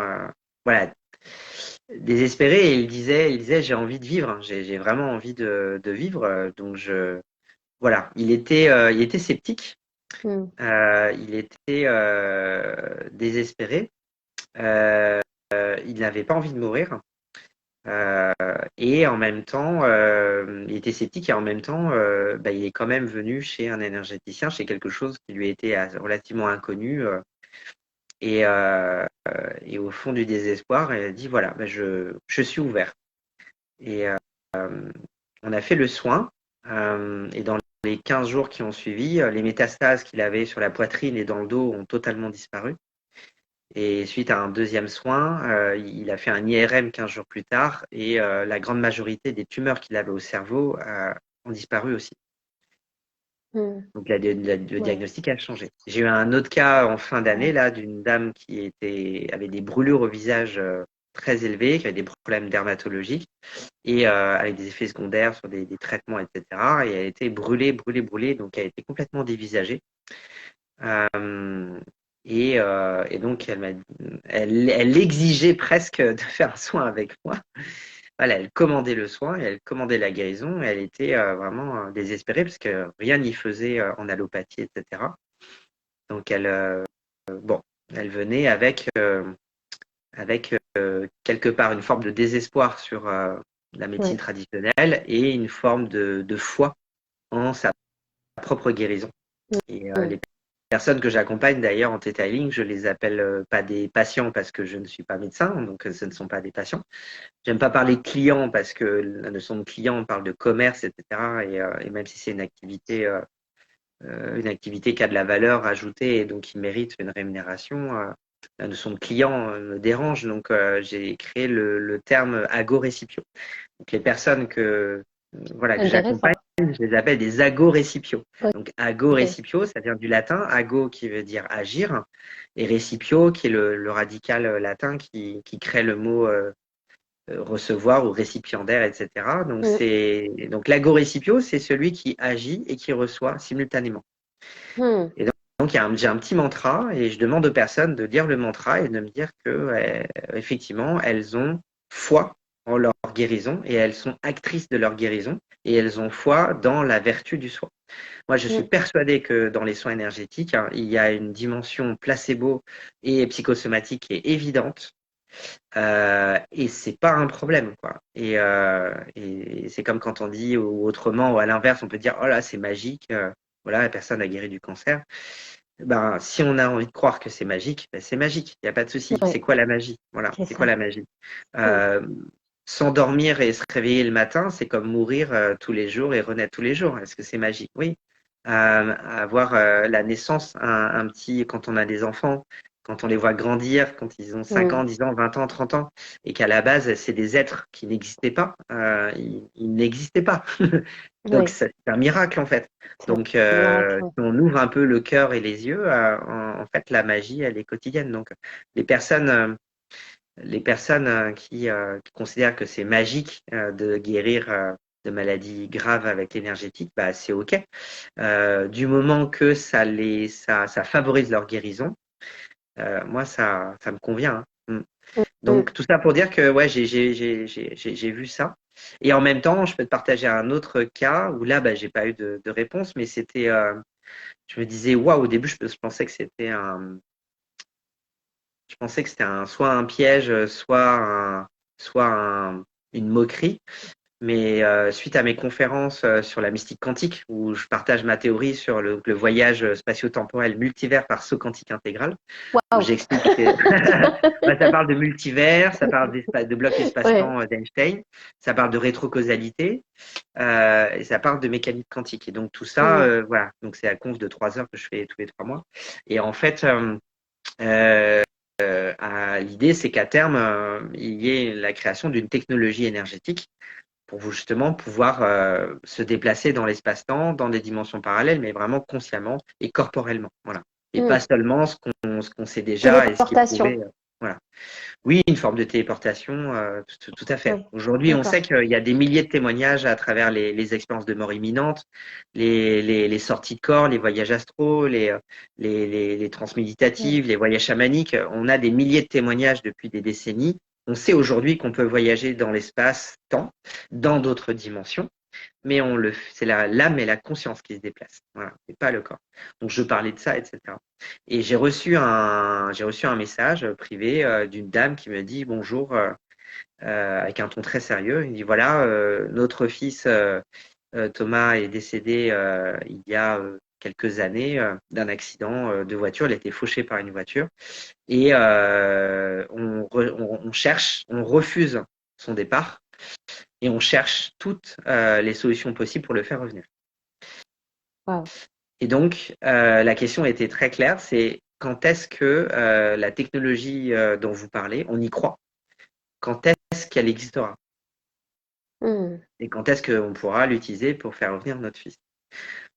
voilà, désespéré et il disait, j'ai envie de vivre, hein, j'ai vraiment envie de vivre. Donc voilà, il était sceptique, Mm. il était désespéré, euh, il n'avait pas envie de mourir. Euh, et en même temps, il était sceptique et en même temps, il est quand même venu chez un énergéticien, chez quelque chose qui lui était relativement inconnu. Et au fond du désespoir, elle a dit voilà, je suis ouvert. Et on a fait le soin. Et dans les 15 jours qui ont suivi, les métastases qu'il avait sur la poitrine et dans le dos ont totalement disparu. Et suite à un deuxième soin, il a fait un IRM 15 jours plus tard et la grande majorité des tumeurs qu'il avait au cerveau ont disparu aussi. Mm. Donc le Ouais. diagnostic a changé. J'ai eu un autre cas en fin d'année Ouais. là d'une dame avait des brûlures au visage très élevées, qui avait des problèmes dermatologiques et avec des effets secondaires sur des traitements, etc. Et elle a été brûlée, brûlée, brûlée, donc elle a été complètement dévisagée. Euh, et donc elle exigeait presque de faire un soin avec moi. Voilà, elle commandait le soin, et elle commandait la guérison, et elle était vraiment désespérée parce que rien n'y faisait en allopathie, etc. Donc bon, elle venait avec quelque part une forme de désespoir sur la médecine Ouais. traditionnelle et une forme de foi en sa propre guérison. Et Mm. les personnes que j'accompagne d'ailleurs en Theta Healing, je les appelle pas des patients parce que je ne suis pas médecin, donc ce ne sont pas des patients. J'aime pas parler de clients parce que la notion de client, on parle de commerce, etc. Et même si c'est une activité qui a de la valeur ajoutée et donc qui mérite une rémunération, la notion de client me dérange. Donc j'ai créé le terme ago-récipio. Donc les personnes que j'accompagne, Intéressant. je les appelle des ago-récipios. Donc Ok. ago-récipio, ça vient du latin, ago qui veut dire agir, et récipio qui est le radical latin qui crée le mot recevoir ou récipiendaire, etc. Mm. Donc l'ago-récipio, c'est celui qui agit et qui reçoit simultanément. Mm. Et donc j'ai un petit mantra et je demande aux personnes de dire le mantra et de me dire que effectivement elles ont foi en leur guérison et elles sont actrices de leur guérison et elles ont foi dans la vertu du soin. Moi, je suis Mm. persuadé que dans les soins énergétiques, hein, il y a une dimension placebo et psychosomatique qui est évidente. Et c'est pas un problème, quoi. Et c'est comme quand on dit, ou autrement, ou à l'inverse, on peut dire, oh là, c'est magique, voilà, la personne a guéri du cancer. Ben, si on a envie de croire que c'est magique, ben, c'est magique, il n'y a pas de souci. C'est Ouais. quoi la magie? Voilà, C'est c'est quoi ça. la magie? Mm. Euh, s'endormir et se réveiller le matin, c'est comme mourir tous les jours et renaître tous les jours. Est-ce que c'est magique? Oui. Avoir la naissance, un petit, quand on a des enfants, quand on les voit grandir, quand ils ont 5 ans, Mm. 10 ans, 20 ans, 30 ans, et qu'à la base, c'est des êtres qui n'existaient pas. Ils n'existaient pas. Donc, Oui, c'est un miracle, en fait. c'est Donc, un miracle. si on ouvre un peu le cœur et les yeux, en fait, la magie, elle est quotidienne. Donc, les personnes, euh, les personnes qui considèrent que c'est magique de guérir de maladies graves avec l'énergétique, bah, c'est OK. Du moment que ça favorise leur guérison, moi, ça me convient, hein. Mm. Donc, tout ça pour dire que ouais, j'ai vu ça. Et en même temps, je peux te partager un autre cas où là, bah, j'ai pas eu de réponse, mais c'était, je me disais, waouh, au début, je pensais que c'était soit un piège, une moquerie. Mais suite à mes conférences sur la mystique quantique, où je partage ma théorie sur le voyage spatio-temporel multivers par saut quantique intégral, où Waouh! j'explique que bah, ça parle de multivers, ça parle de blocs Ouais. espace-temps d'Einstein, ça parle de rétrocausalité, et ça parle de mécanique quantique. Et donc tout ça, Mm. voilà. Donc c'est la conf de 3 heures que je fais tous les 3 mois. Et en fait, euh, l'idée, c'est qu'à terme, il y ait la création d'une technologie énergétique pour vous justement pouvoir se déplacer dans l'espace-temps, dans des dimensions parallèles, mais vraiment consciemment et corporellement. Voilà. Et pas Mm. seulement ce qu'on sait déjà et ce qui est prouvé. Téléportation. Voilà. Oui, une forme de téléportation, tout à fait. Oui, Aujourd'hui, on sait d'accord. qu'il y a des milliers de témoignages à travers les expériences de mort imminente, les sorties de corps, les voyages astraux, les Mm. transméditatives, les voyages chamaniques. On a des milliers de témoignages depuis des décennies. On sait aujourd'hui qu'on peut voyager dans l'espace-temps, dans d'autres dimensions, mais c'est l'âme et la conscience qui se déplacent. Voilà, c'est pas le corps. Donc je parlais de ça, etc. Et j'ai reçu un message privé d'une dame qui me dit bonjour avec un ton très sérieux. Il dit voilà, notre fils Thomas est décédé il y a quelques années d'un accident de voiture. Il a été fauché par une voiture et on cherche, on refuse son départ et on cherche toutes les solutions possibles pour le faire revenir. Waouh. Et donc, la question était très claire, c'est quand est-ce que la technologie dont vous parlez, on y croit? Quand est-ce qu'elle existera? Mm. Et quand est-ce qu'on pourra l'utiliser pour faire revenir notre fils?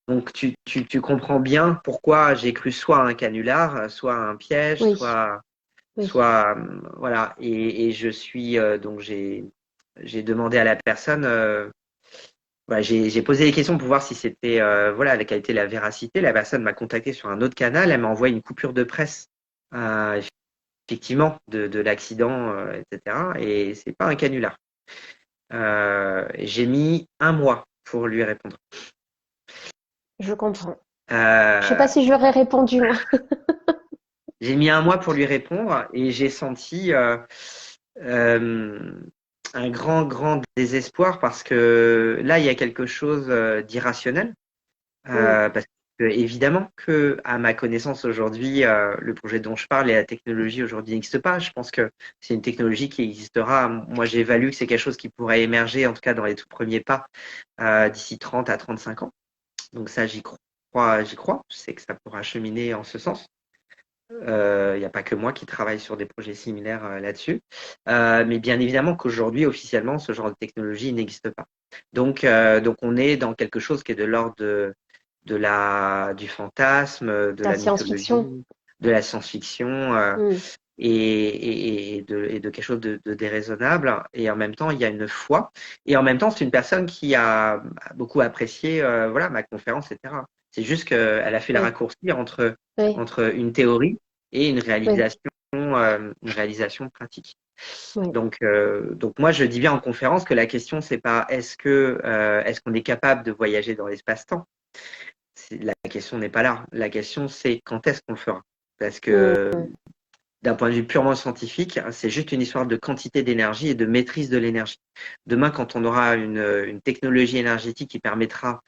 Donc, tu comprends bien pourquoi j'ai cru soit à un canular, soit à un piège, Oui, soit, oui. voilà. Et je suis, donc j'ai demandé à la personne, voilà, j'ai posé des questions pour voir si c'était, voilà, quelle était la véracité. La personne m'a contacté sur un autre canal, elle m'a envoyé une coupure de presse, euh, effectivement, de l'accident, etc. Et c'est pas un canular. J'ai mis un mois pour lui répondre. Je comprends. Je sais pas Euh, si j'aurais répondu, moi. j'ai mis un mois pour lui répondre et j'ai senti euh, un grand, grand désespoir parce que là, il y a quelque chose d'irrationnel. Mm. Parce que évidemment que, à ma connaissance aujourd'hui, le projet dont je parle et la technologie aujourd'hui n'existe pas. Je pense que c'est une technologie qui existera. Moi, j'évalue que c'est quelque chose qui pourrait émerger, en tout cas dans les tout premiers pas, d'ici 30 à 35 ans. Donc ça, j'y crois, j'y crois. Je sais que ça pourra cheminer en ce sens. Il n'y a pas que moi qui travaille sur des projets similaires là-dessus. Mais bien évidemment qu'aujourd'hui, officiellement, ce genre de technologie n'existe pas. Donc on est dans quelque chose qui est de l'ordre du fantasme, de La la science-fiction. mythologie, de la science-fiction Mm. et de quelque chose de déraisonnable. Et en même temps, il y a une foi. Et en même temps, c'est une personne qui a beaucoup apprécié voilà, ma conférence, etc. C'est juste qu'elle a fait le Oui, raccourci entre, oui, entre une théorie et oui, une réalisation pratique. oui. Donc moi, je dis bien en conférence que la question, c'est pas est-ce qu'on est capable de voyager dans l'espace-temps. La question n'est pas là. La question, c'est quand est-ce qu'on le fera. Parce que Mm. d'un point de vue purement scientifique, c'est juste une histoire de quantité d'énergie et de maîtrise de l'énergie. Demain, quand on aura une technologie énergétique qui permettra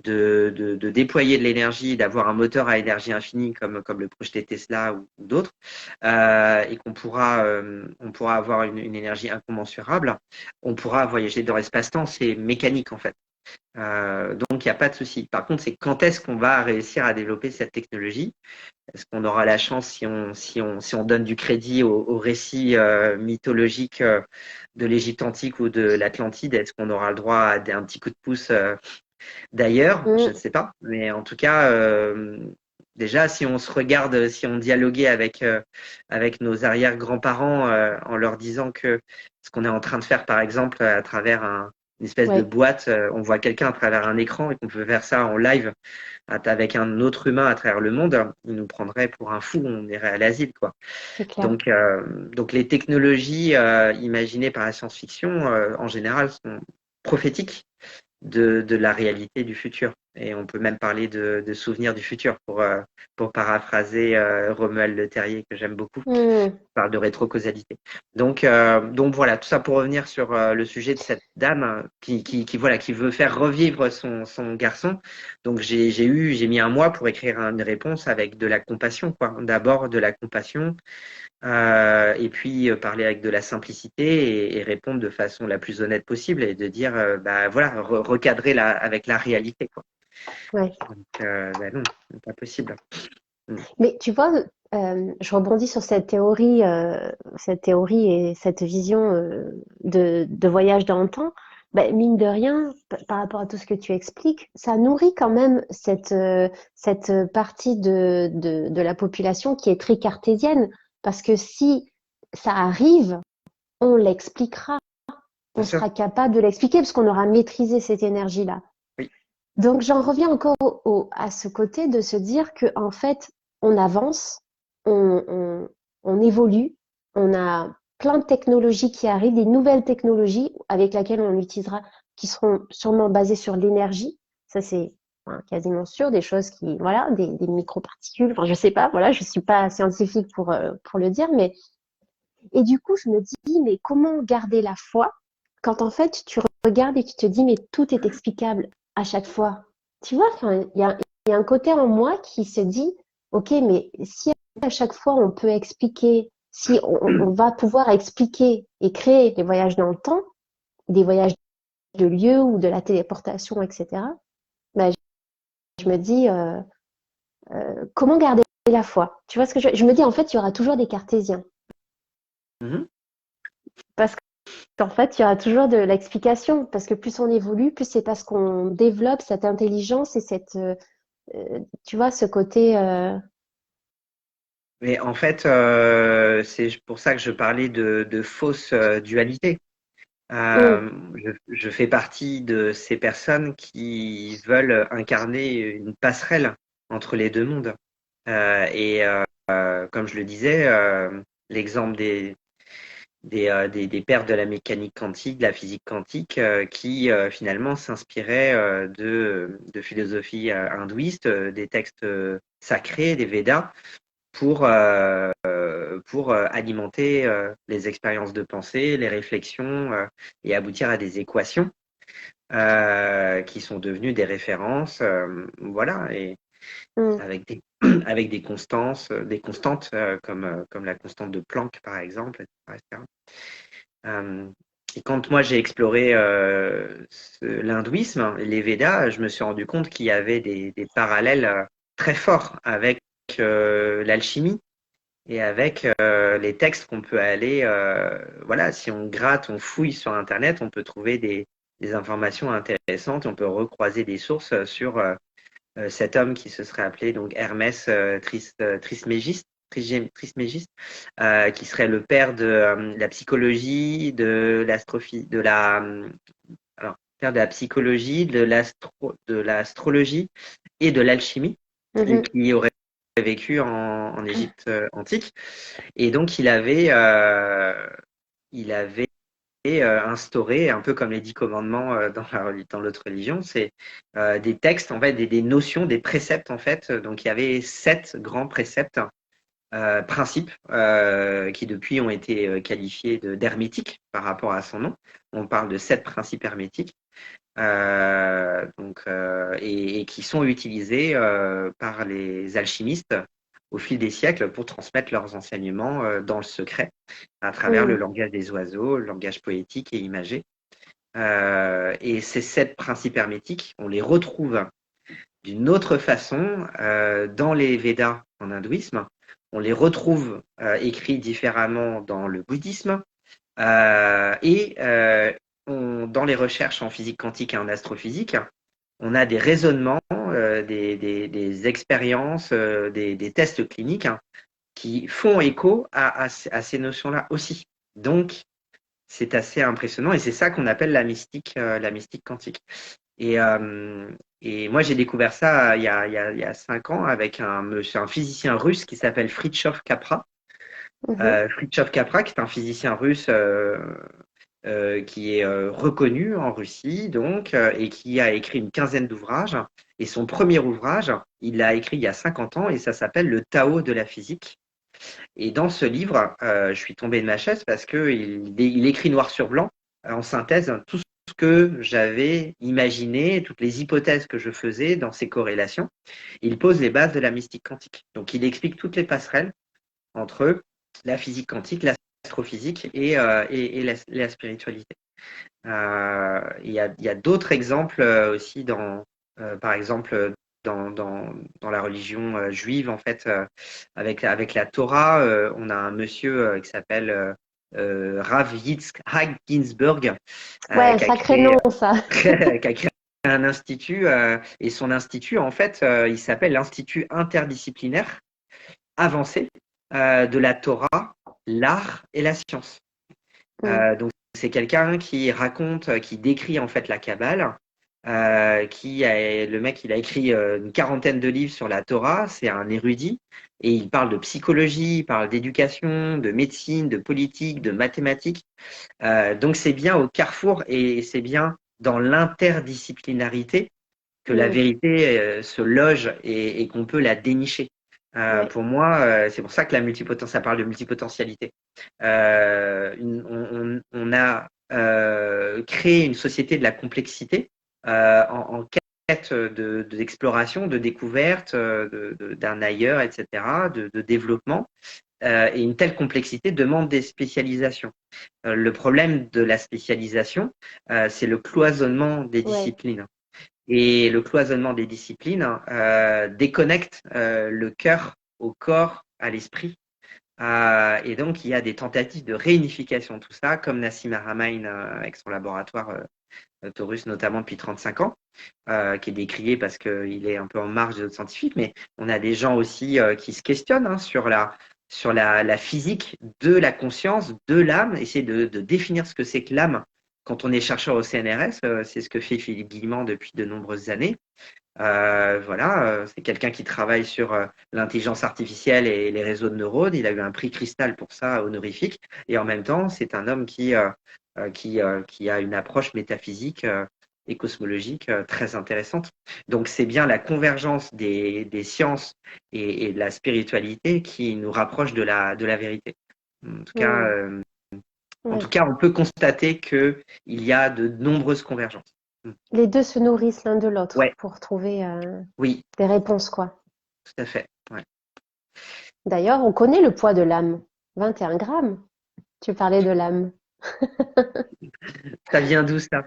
de déployer de l'énergie, d'avoir un moteur à énergie infinie comme le projeté Tesla ou d'autres, et on pourra avoir une énergie incommensurable, on pourra voyager dans l'espace-temps, c'est mécanique en fait. Donc, il n'y a pas de souci. Par contre, c'est quand est-ce qu'on va réussir à développer cette technologie? Est-ce qu'on aura la chance, si on donne du crédit au récit mythologique de l'Égypte antique ou de l'Atlantide, est-ce qu'on aura le droit à un petit coup de pouce d'ailleurs? Je ne Mm. sais pas. Mais en tout cas, déjà, si on se regarde, si on dialoguait avec nos arrière-grands-parents en leur disant que ce qu'on est en train de faire, par exemple, à travers une espèce de Ouais, boîte, on voit quelqu'un à travers un écran et qu'on peut faire ça en live avec un autre humain à travers le monde, il nous prendrait pour un fou, on irait à l'asile, quoi. c'est clair. Donc les technologies imaginées par la science-fiction, en général, sont prophétiques de la réalité du futur. Et on peut même parler de souvenirs du futur pour paraphraser Romuald Le Terrier, que j'aime beaucoup. Mm. Parle de rétrocausalité. Donc voilà, tout ça pour revenir sur le sujet de cette dame voilà, qui veut faire revivre son garçon. Donc j'ai mis un mois pour écrire une réponse avec de la compassion, quoi. D'abord de la compassion, et puis parler avec de la simplicité et répondre de façon la plus honnête possible et de dire, bah voilà, recadrer avec la réalité, quoi. Ouais. Donc bah non, c'est pas possible. Mm. Mais tu vois, je rebondis sur cette théorie et cette vision de voyage dans le temps. Ben, mine de rien, par rapport à tout ce que tu expliques, ça nourrit quand même cette partie de la population qui est très cartésienne. Parce que si ça arrive, on l'expliquera, Bien on sûr, sera capable de l'expliquer parce qu'on aura maîtrisé cette énergie-là. oui, Donc j'en reviens encore à ce côté de se dire que en fait on avance, on, on, on évolue, on a plein de technologies qui arrivent, des nouvelles technologies avec lesquelles on utilisera, qui seront sûrement basées sur l'énergie. Ça c'est quasiment sûr, des choses qui, voilà, des microparticules. Enfin je sais pas, voilà, je suis pas scientifique pour le dire, mais et du coup je me dis mais comment garder la foi quand en fait tu regardes et tu te dis mais tout est explicable à chaque fois. Tu vois, enfin, il y a un côté en moi qui se dit, ok, mais si à chaque fois on peut expliquer, si on va pouvoir expliquer et créer des voyages dans le temps, des voyages de lieu ou de la téléportation, etc., ben, je me dis, comment garder la foi? Tu vois ce que je me dis, en fait, il y aura toujours des cartésiens. Mhm. Parce qu'en fait, il y aura toujours de l'explication. Parce que plus on évolue, plus c'est parce qu'on développe cette intelligence et tu vois, ce côté. Mais en fait, c'est pour ça que je parlais de fausse dualité. Mm, Je fais partie de ces personnes qui veulent incarner une passerelle entre les deux mondes. Comme je le disais, l'exemple des pères de la mécanique quantique, de la physique quantique, qui finalement s'inspiraient de philosophie hindouiste, des textes sacrés, des Védas, pour alimenter les expériences de pensée, les réflexions et aboutir à des équations qui sont devenues des références, voilà, et mm, avec avec des constantes comme la constante de Planck par exemple, etc. Euh, et quand moi j'ai exploré l'hindouisme, les Védas, je me suis rendu compte qu'il y avait des parallèles très forts avec l'alchimie et avec les textes qu'on peut aller, voilà, si on gratte, on fouille sur Internet, on peut trouver des informations intéressantes, on peut recroiser des sources sur cet homme qui se serait appelé donc Hermès Trismégiste, Trismégiste, qui serait le père de la psychologie, de l'astrophie, alors, père de la psychologie, de l'astrologie et de l'alchimie, et mhm, qui aurait vécu en Égypte antique. Et donc, il avait instauré, un peu comme les 10 commandements dans l'autre religion, c'est des textes, en fait, des notions, des préceptes, en fait. Donc, il y avait 7 grands préceptes principes qui depuis ont été qualifiés d'hermétiques par rapport à son nom. On parle de 7 principes hermétiques et qui sont utilisés par les alchimistes au fil des siècles pour transmettre leurs enseignements dans le secret à travers le langage des oiseaux, le langage poétique et imagé. Et ces 7 principes hermétiques, on les retrouve d'une autre façon dans les Védas en hindouisme. On les retrouve écrits différemment dans le bouddhisme dans les recherches en physique quantique et en astrophysique. On a des raisonnements, des expériences, des tests cliniques qui font écho à ces notions-là aussi. Donc, c'est assez impressionnant et c'est ça qu'on appelle la mystique quantique. Et moi, j'ai découvert ça il y a 5 ans avec un physicien russe qui s'appelle Fritjof Capra. Fritjof Capra, qui est un physicien russe qui est reconnu en Russie, donc, et qui a écrit une quinzaine d'ouvrages. Et son premier ouvrage, il l'a écrit il y a 50 ans et ça s'appelle Le Tao de la physique. Et dans ce livre, je suis tombé de ma chaise parce qu'il écrit noir sur blanc, en synthèse, tout ce que j'avais imaginé, toutes les hypothèses que je faisais dans ces corrélations. Il pose les bases de la mystique quantique. Donc, il explique toutes les passerelles entre la physique quantique, l'astrophysique et la spiritualité. Il y a d'autres exemples aussi par exemple, dans la religion juive, en fait, avec la Torah, on a un monsieur qui s'appelle Rav Yitzhak Ginsburg, Ouais, sacré nom, ça. qui a créé un institut, et son institut, en fait, il s'appelle l'Institut interdisciplinaire avancé de la Torah, l'art et la science. Donc, c'est quelqu'un qui raconte, qui décrit en fait la Kabbale. Le mec, il a écrit une quarantaine de livres sur la Torah, c'est un érudit, et il parle de psychologie, il parle d'éducation, de médecine, de politique, de mathématiques. Donc c'est bien au carrefour et c'est bien dans l'interdisciplinarité que la vérité se loge et qu'on peut la dénicher. Pour moi, c'est pour ça que ça parle de multipotentialité. On a créé une société de la complexité en quête d'exploration, de découverte, d'un ailleurs, etc., de développement. Et une telle complexité demande des spécialisations. Le problème de la spécialisation, c'est le cloisonnement des disciplines. Et le cloisonnement des disciplines déconnecte le cœur au corps, à l'esprit. Et donc, il y a des tentatives de réunification de tout ça, comme Nassim Haramein avec son laboratoire Taurus, notamment depuis 35 ans, qui est décrié parce qu'il est un peu en marge des autres scientifiques. Mais on a des gens aussi qui se questionnent sur la physique de la conscience, de l'âme, essayer de définir ce que c'est que l'âme. Quand on est chercheur au CNRS, c'est ce que fait Philippe Guillemant depuis de nombreuses années. C'est quelqu'un qui travaille sur l'intelligence artificielle et les réseaux de neurones. Il a eu un prix Cristal pour ça, honorifique. Et en même temps, c'est un homme qui a une approche métaphysique et cosmologique très intéressante. Donc, c'est bien la convergence des sciences et de la spiritualité qui nous rapproche de la vérité. En tout cas, on peut constater qu'il y a de nombreuses convergences. Les deux se nourrissent l'un de l'autre Ouais. pour trouver Oui. des réponses, quoi. Tout à fait. Ouais. D'ailleurs, on connaît le poids de l'âme. 21 grammes. Tu parlais de l'âme. Ça vient d'où, ça?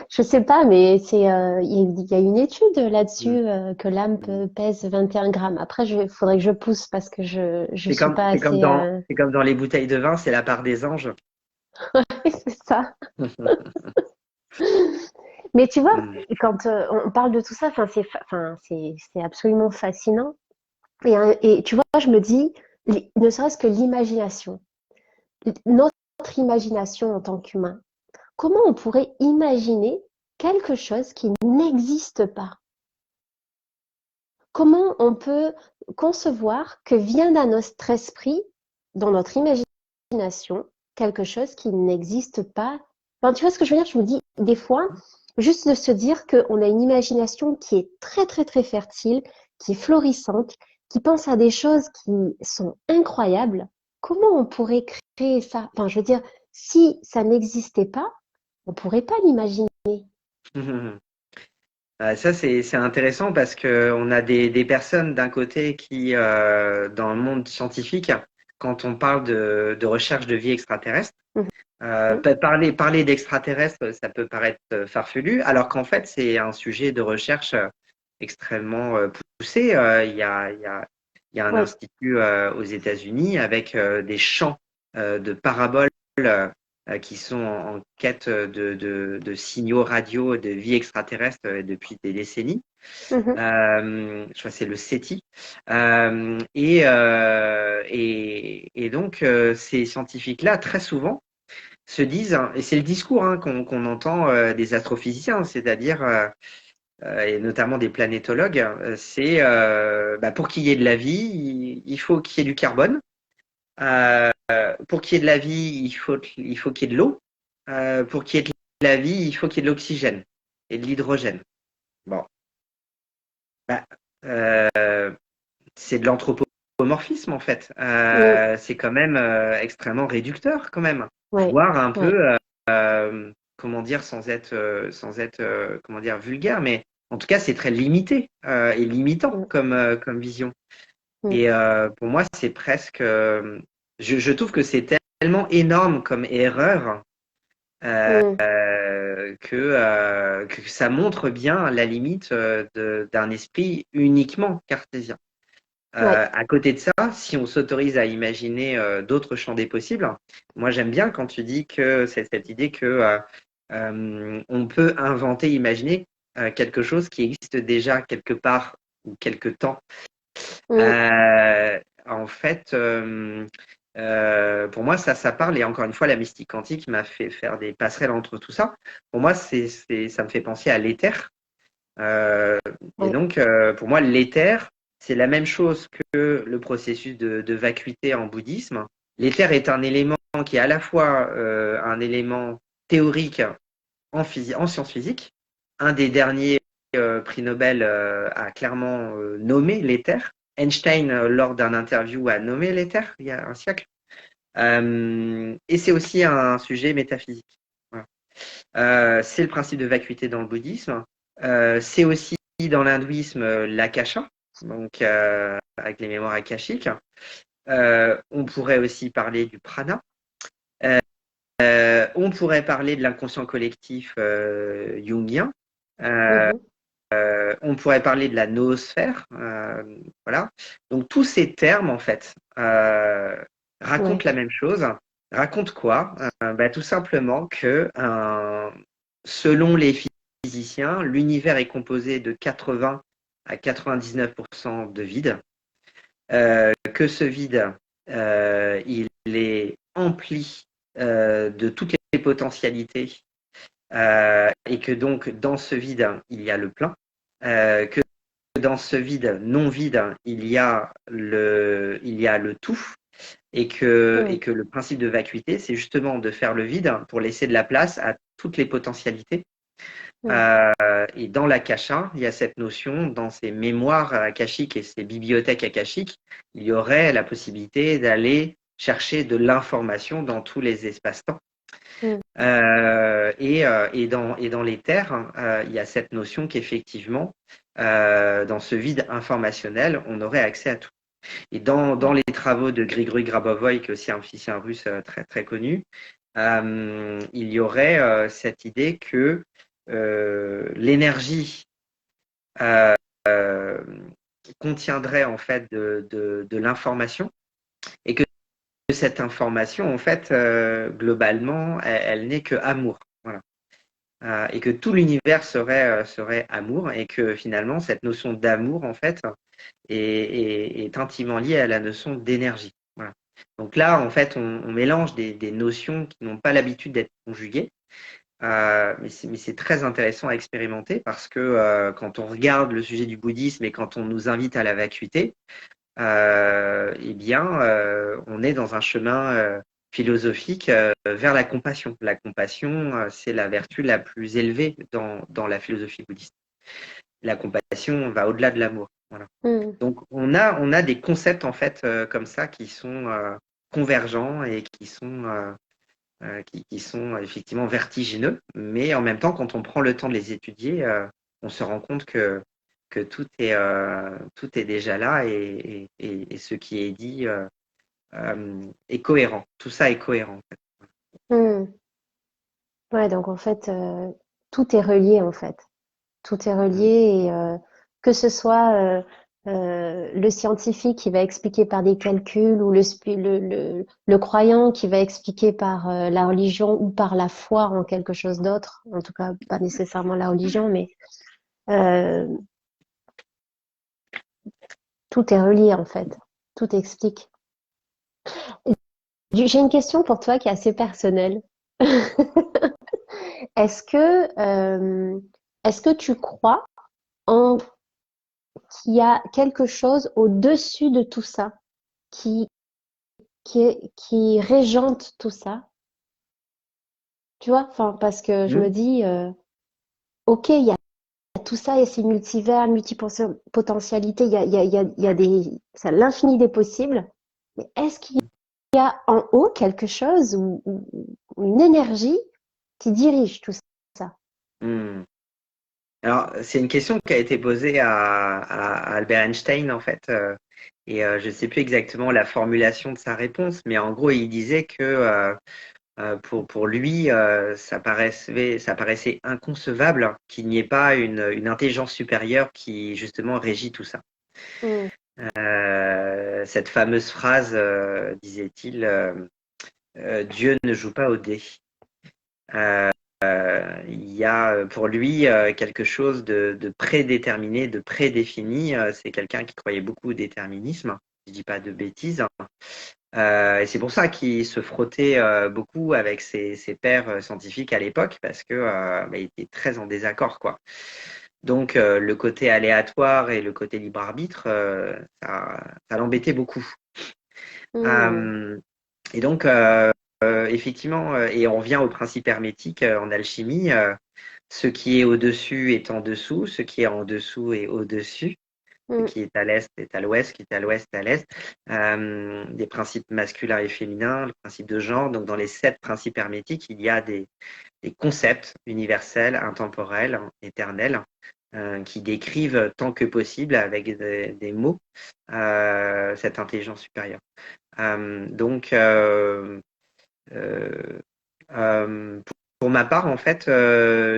Je sais pas, mais il y a une étude là-dessus que l'âme pèse 21 grammes. Après, faudrait que je pousse parce que je suis pas assez. C'est comme dans les bouteilles de vin, c'est la part des anges. C'est ça. Mais tu vois, quand on parle de tout ça, c'est absolument fascinant. Et tu vois, je me dis, ne serait-ce que l'imagination, notre imagination en tant qu'humain, comment on pourrait imaginer quelque chose qui n'existe pas? Comment on peut concevoir que vient dans notre esprit, dans notre imagination, quelque chose qui n'existe pas? Enfin, tu vois ce que je veux dire? Je me dis, des fois, juste de se dire qu'on a une imagination qui est très, très, très fertile, qui est florissante, qui pense à des choses qui sont incroyables. Comment on pourrait créer ça? Enfin, je veux dire, si ça n'existait pas, on pourrait pas l'imaginer. Ça, c'est intéressant parce qu'on a des personnes d'un côté qui, dans le monde scientifique, quand on parle de recherche de vie extraterrestre, Mhm. parler d'extraterrestres, ça peut paraître farfelu, alors qu'en fait, c'est un sujet de recherche extrêmement poussé. Il y a un Oui. institut aux États-Unis avec des champs de paraboles qui sont en quête de signaux radio de vie extraterrestre depuis des décennies. Mhm. Je crois que c'est le SETI. Et donc, ces scientifiques-là, très souvent, se disent, hein, et c'est le discours qu'on entend des astrophysiciens, c'est-à-dire, et notamment des planétologues, c'est pour qu'il y ait de la vie, il faut qu'il y ait du carbone. Pour qu'il y ait de la vie, il faut qu'il y ait de l'eau. Pour qu'il y ait de la vie, il faut qu'il y ait de l'oxygène et de l'hydrogène. Bon, bah, euh, c'est de l'anthropomorphisme en fait. Mm. C'est quand même extrêmement réducteur quand même, Ouais. voire un Ouais. peu, comment dire, sans être comment dire, vulgaire, mais en tout cas c'est très limité et limitant Mm. comme vision. Mm. Et pour moi c'est presque, je trouve que c'est tellement énorme comme erreur Mm. que ça montre bien la limite d'un esprit uniquement cartésien. Ouais. À côté de ça, si on s'autorise à imaginer d'autres champs des possibles, moi j'aime bien quand tu dis que c'est cette idée que on peut inventer, imaginer quelque chose qui existe déjà quelque part ou quelque temps. Mm. En fait, pour moi, ça parle, et encore une fois, la mystique quantique m'a fait faire des passerelles entre tout ça. Pour moi, ça me fait penser à l'éther. Euh, et Ouais. donc, pour moi, l'éther, c'est la même chose que le processus de vacuité en bouddhisme. L'éther est un élément qui est à la fois un élément théorique en sciences physiques. Un des derniers prix Nobel a clairement nommé l'éther. Einstein, lors d'un interview, a nommé l'éther il y a un siècle. Et c'est aussi un sujet métaphysique. Voilà. C'est le principe de vacuité dans le bouddhisme. C'est aussi dans l'hindouisme l'akasha, donc avec les mémoires akashiques. On pourrait aussi parler du prana. On pourrait parler de l'inconscient collectif jungien. Euh, Mhm. on pourrait parler de la noosphère. Voilà. Donc tous ces termes, en fait, racontent Ouais. la même chose. Racontent quoi? Tout simplement que selon les physiciens, l'univers est composé de 80 à 99% de vide. Que ce vide, il est empli de toutes les potentialités et que donc dans ce vide, il y a le plein. Que dans ce vide non vide, il y a le tout. Et Mm. que le principe de vacuité, c'est justement de faire le vide pour laisser de la place à toutes les potentialités. Mm. Et dans l'akasha, il y a cette notion, dans ces mémoires akashiques et ces bibliothèques akashiques, il y aurait la possibilité d'aller chercher de l'information dans tous les espaces-temps. Mm. Et dans les terres, il y a cette notion qu'effectivement, dans ce vide informationnel, on aurait accès à tout. Et dans Ouais. les travaux de Grigory Grabovoy, qui est aussi un physicien russe très, très connu, il y aurait cette idée que l'énergie euh, euh, contiendrait en fait de l'information et que cette information, en fait, globalement, elle n'est que amour. Voilà. Et que tout l'univers serait amour et que finalement, cette notion d'amour, en fait, est intimement liée à la notion d'énergie. Voilà. Donc là, en fait, on mélange des notions qui n'ont pas l'habitude d'être conjuguées. Mais c'est très intéressant à expérimenter parce que quand on regarde le sujet du bouddhisme et quand on nous invite à la vacuité, eh bien, on est dans un chemin philosophique vers la compassion. La compassion, c'est la vertu la plus élevée dans la philosophie bouddhiste. La compassion va au-delà de l'amour. Voilà. Mm. Donc, on a des concepts, en fait, comme ça, qui sont convergents et qui sont effectivement vertigineux. Mais en même temps, quand on prend le temps de les étudier, on se rend compte que tout est déjà là et ce qui est dit est cohérent. Tout ça est cohérent, en fait. Mm. Ouais, donc en fait, tout est relié en fait. Tout est Mm. relié et que ce soit le scientifique qui va expliquer par des calculs ou le croyant qui va expliquer par la religion ou par la foi en quelque chose d'autre, en tout cas pas nécessairement la religion, mais euh, tout est relié en fait. Tout explique. J'ai une question pour toi qui est assez personnelle. Est-ce que, est-ce que tu crois en qu'il y a quelque chose au-dessus de tout ça qui, qui régente tout ça? Tu vois? Enfin, parce que je me Mm. dis, ok, il y a tout ça et c'est multivers, multipotentialité, il y a c'est l'infini des possibles. Mais est-ce qu'il y a en haut quelque chose ou une énergie qui dirige tout ça? Mm. Alors, c'est une question qui a été posée à Albert Einstein, en fait, et je ne sais plus exactement la formulation de sa réponse, mais en gros, il disait que pour lui, ça paraissait inconcevable qu'il n'y ait pas une intelligence supérieure qui, justement, régit tout ça. Mm, Cette fameuse phrase, disait-il, Dieu ne joue pas au dé. Il y a pour lui quelque chose de prédéterminé, de prédéfini. C'est quelqu'un qui croyait beaucoup au déterminisme. Je dis pas de bêtises. Et c'est pour ça qu'il se frottait beaucoup avec ses pairs scientifiques à l'époque parce que il était très en désaccord, quoi. Donc le côté aléatoire et le côté libre arbitre, ça l'embêtait beaucoup. mm, Euh, et donc effectivement, et on revient au principe hermétique en alchimie. Ce qui est au-dessus est en dessous, ce qui est en dessous est au-dessus, ce mm, qui est à l'est est à l'ouest, ce qui est à l'ouest est à l'est. Des principes masculins et féminins, le principe de genre. Donc, dans les 7 principes hermétiques, il y a des concepts universels, intemporels, éternels, qui décrivent tant que possible avec des mots cette intelligence supérieure. Donc, euh, euh, pour ma part, en fait,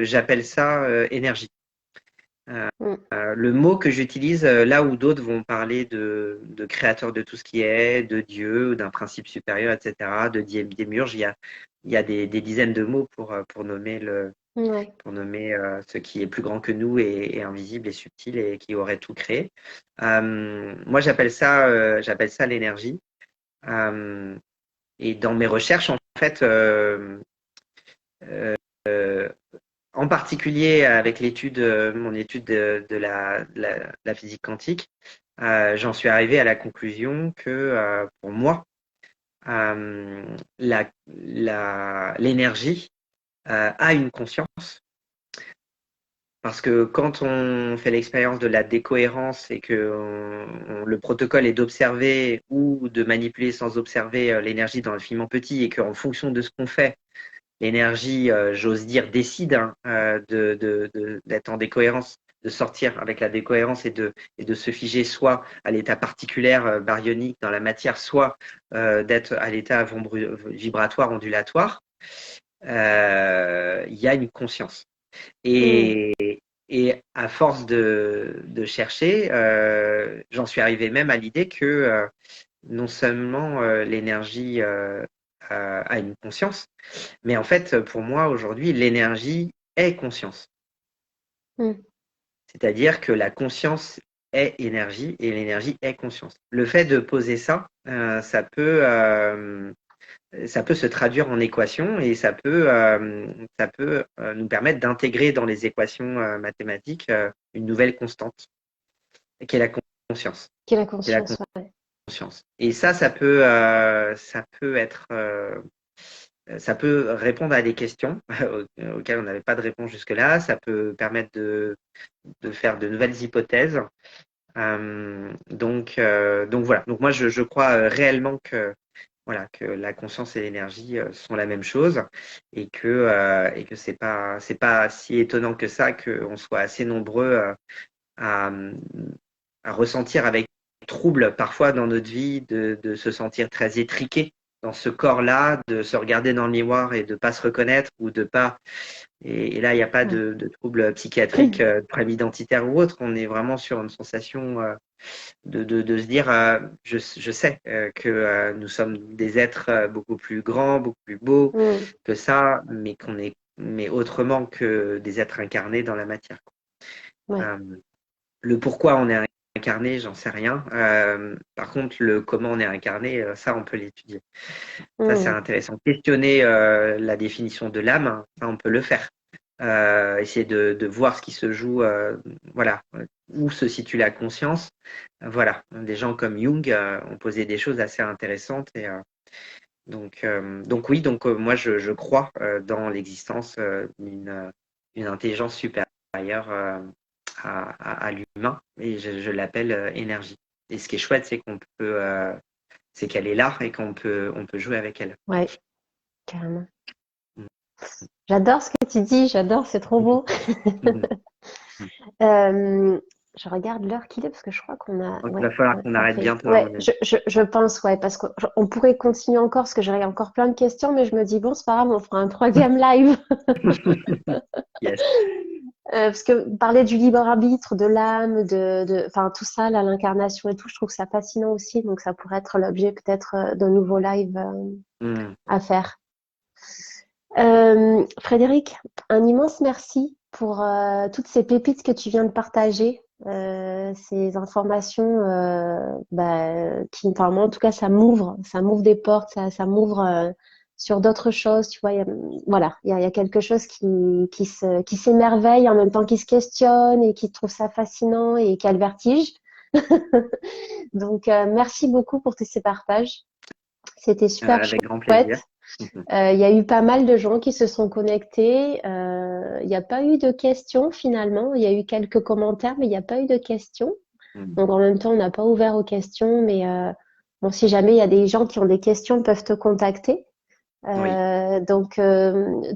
j'appelle ça énergie. mm, Le mot que j'utilise là où d'autres vont parler de créateur de tout ce qui est, de Dieu, d'un principe supérieur, etc., de démiurge, il y a des dizaines de mots pour nommer ouais. ce qui est plus grand que nous et invisible et subtil et qui aurait tout créé. Moi, j'appelle ça l'énergie. Euh, et dans mes recherches, en fait, euh, en particulier avec mon étude de la physique quantique, j'en suis arrivé à la conclusion que pour moi, l'énergie a une conscience. Parce que quand on fait l'expérience de la décohérence et que le protocole est d'observer ou de manipuler sans observer l'énergie dans l'infiniment petit et qu'en fonction de ce qu'on fait, l'énergie, j'ose dire, décide hein, d'être en décohérence, de sortir avec la décohérence et de se figer soit à l'état particulier baryonique dans la matière, soit d'être à l'état vibratoire ondulatoire, il y a une conscience. Mm, Et, et à force de chercher, j'en suis arrivé même à l'idée que non seulement l'énergie a une conscience, mais en fait, pour moi, aujourd'hui, l'énergie est conscience. mm, C'est-à-dire que la conscience est énergie et l'énergie est conscience. Le fait de poser ça, ça peut se traduire en équation et ça peut nous permettre d'intégrer dans les équations mathématiques une nouvelle constante, qui est la conscience. qui est la Qui est la conscience, ouais. conscience. Et ça peut être ça peut répondre à des questions auxquelles on n'avait pas de réponse jusque-là. Ça peut permettre de faire de nouvelles hypothèses. Donc voilà. Donc moi, je crois réellement que voilà, que la conscience et l'énergie sont la même chose et que c'est pas si étonnant que ça qu'on soit assez nombreux à, à ressentir avec trouble parfois dans notre vie, de se sentir très étriqué dans ce corps-là, de se regarder dans le miroir et de pas se reconnaître ou de pas. Et là, il n'y a pas Ouais. de trouble psychiatrique, de problème identitaire ou autre. On est vraiment sur une sensation de se dire, je sais que nous sommes des êtres beaucoup plus grands, beaucoup plus beaux Mm. que ça, mais autrement que des êtres incarnés dans la matière. Ouais. Euh, le pourquoi on est incarné, j'en sais rien. Par contre, le comment on est incarné, ça, on peut l'étudier. Ça, c'est Mm. intéressant. Questionner la définition de l'âme, ça, on peut le faire. Essayer de voir ce qui se joue, voilà, où se situe la conscience. Voilà, des gens comme Jung ont posé des choses assez intéressantes et donc oui, donc moi je crois dans l'existence d'une intelligence supérieure à l'humain et je l'appelle énergie. Et ce qui est chouette, c'est qu'on peut, c'est qu'elle est là et on peut jouer avec elle. Ouais, carrément. J'adore ce que tu dis, j'adore, c'est trop beau. Euh, je regarde l'heure qu'il est parce que je crois qu'on a. Donc il Ouais, va falloir ouais, qu'on ça arrête fait. bientôt à Ouais, mon avis. je pense, ouais, parce qu'on pourrait continuer encore parce que j'aurais encore plein de questions, mais je me dis, bon, c'est pas grave, on fera un troisième live. Yes. Parce que parler du libre arbitre, de l'âme, enfin, tout ça, là, l'incarnation et tout, je trouve ça fascinant aussi. Donc, ça pourrait être l'objet peut-être d'un nouveau live Mm. à faire. Frédéric, un immense merci pour toutes ces pépites que tu viens de partager, ces informations qui, enfin, moi, en tout cas, ça m'ouvre des portes, ça m'ouvre sur d'autres choses. Tu vois, voilà, il y a quelque chose qui s'émerveille en même temps qui se questionne et qui trouve ça fascinant et qui a le vertige. Donc, merci beaucoup pour tous ces partages. C'était super Avec grand plaisir. chouette. Il y a eu pas mal de gens qui se sont connectés. Il n'y a pas eu de questions finalement. Il y a eu quelques commentaires, mais il n'y a pas eu de questions. Mm. Donc en même temps, on n'a pas ouvert aux questions, mais bon, si jamais il y a des gens qui ont des questions, ils peuvent te contacter. Oui.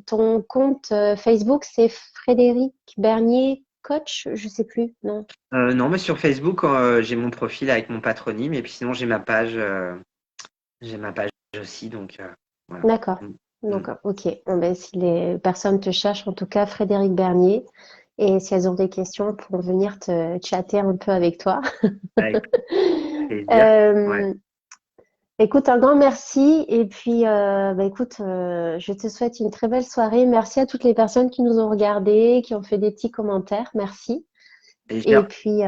Ton compte Facebook, c'est Frédéric Bernier, coach, je sais plus, non? Non, mais sur Facebook, j'ai mon profil avec mon patronyme et puis sinon j'ai ma page aussi, donc voilà. D'accord. Mm. Mm. Donc, ok. Bon, ben, si les personnes te cherchent, en tout cas, Frédéric Bernier, et si elles ont des questions, elles pourront venir te chatter un peu avec toi. Avec plaisir. Ouais. Euh, écoute, un grand merci. Et puis, écoute, je te souhaite une très belle soirée. Merci à toutes les personnes qui nous ont regardés, qui ont fait des petits commentaires. Merci. Et Et puis,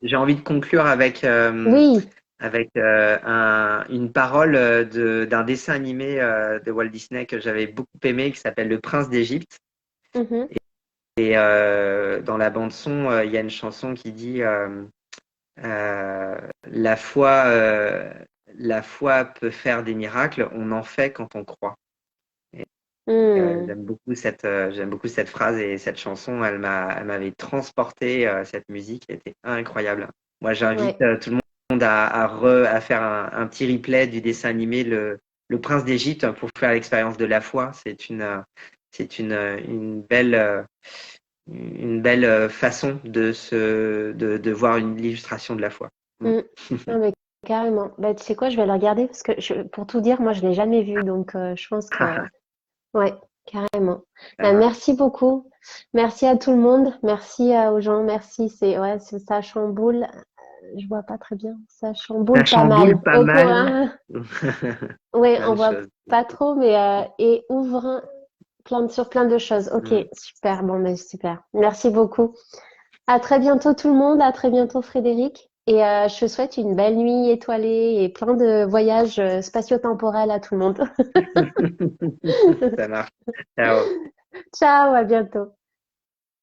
j'ai envie de conclure avec oui. une parole d'un dessin animé de Walt Disney que j'avais beaucoup aimé, qui s'appelle Le Prince d'Égypte. Mhm. Et dans la bande son, il y a une chanson qui dit la foi, la foi peut faire des miracles, on en fait quand on croit. Et, Hmm. j'aime beaucoup cette phrase et cette chanson, elle m'avait transporté, cette musique, elle était incroyable. Moi, j'invite Ouais. tout le monde à faire un petit replay du dessin animé Le Prince d'Égypte pour faire l'expérience de la foi. Une belle façon de voir une illustration de la foi. Mm. Hmm. Non, mais carrément. Bah, tu sais quoi, je vais le regarder parce que pour tout dire, moi, je l'ai jamais vu. Donc, je pense que ouais, carrément. Ça Ben, marche. merci beaucoup. Merci à tout le monde. Merci aux gens. Merci. Ça chamboule. Je vois pas très bien. Ça Ça chamboule pas mal. chamboule pas Au mal. courant. Oui, Plein on de voit choses. pas trop, mais et ouvre sur plein de choses. Ok, Mm. super. Bon, ben super. Merci beaucoup. À très bientôt tout le monde. À très bientôt Frédéric. Et je te souhaite une belle nuit étoilée et plein de voyages spatio-temporels à tout le monde. Ça marche. Ciao. Ciao, à bientôt.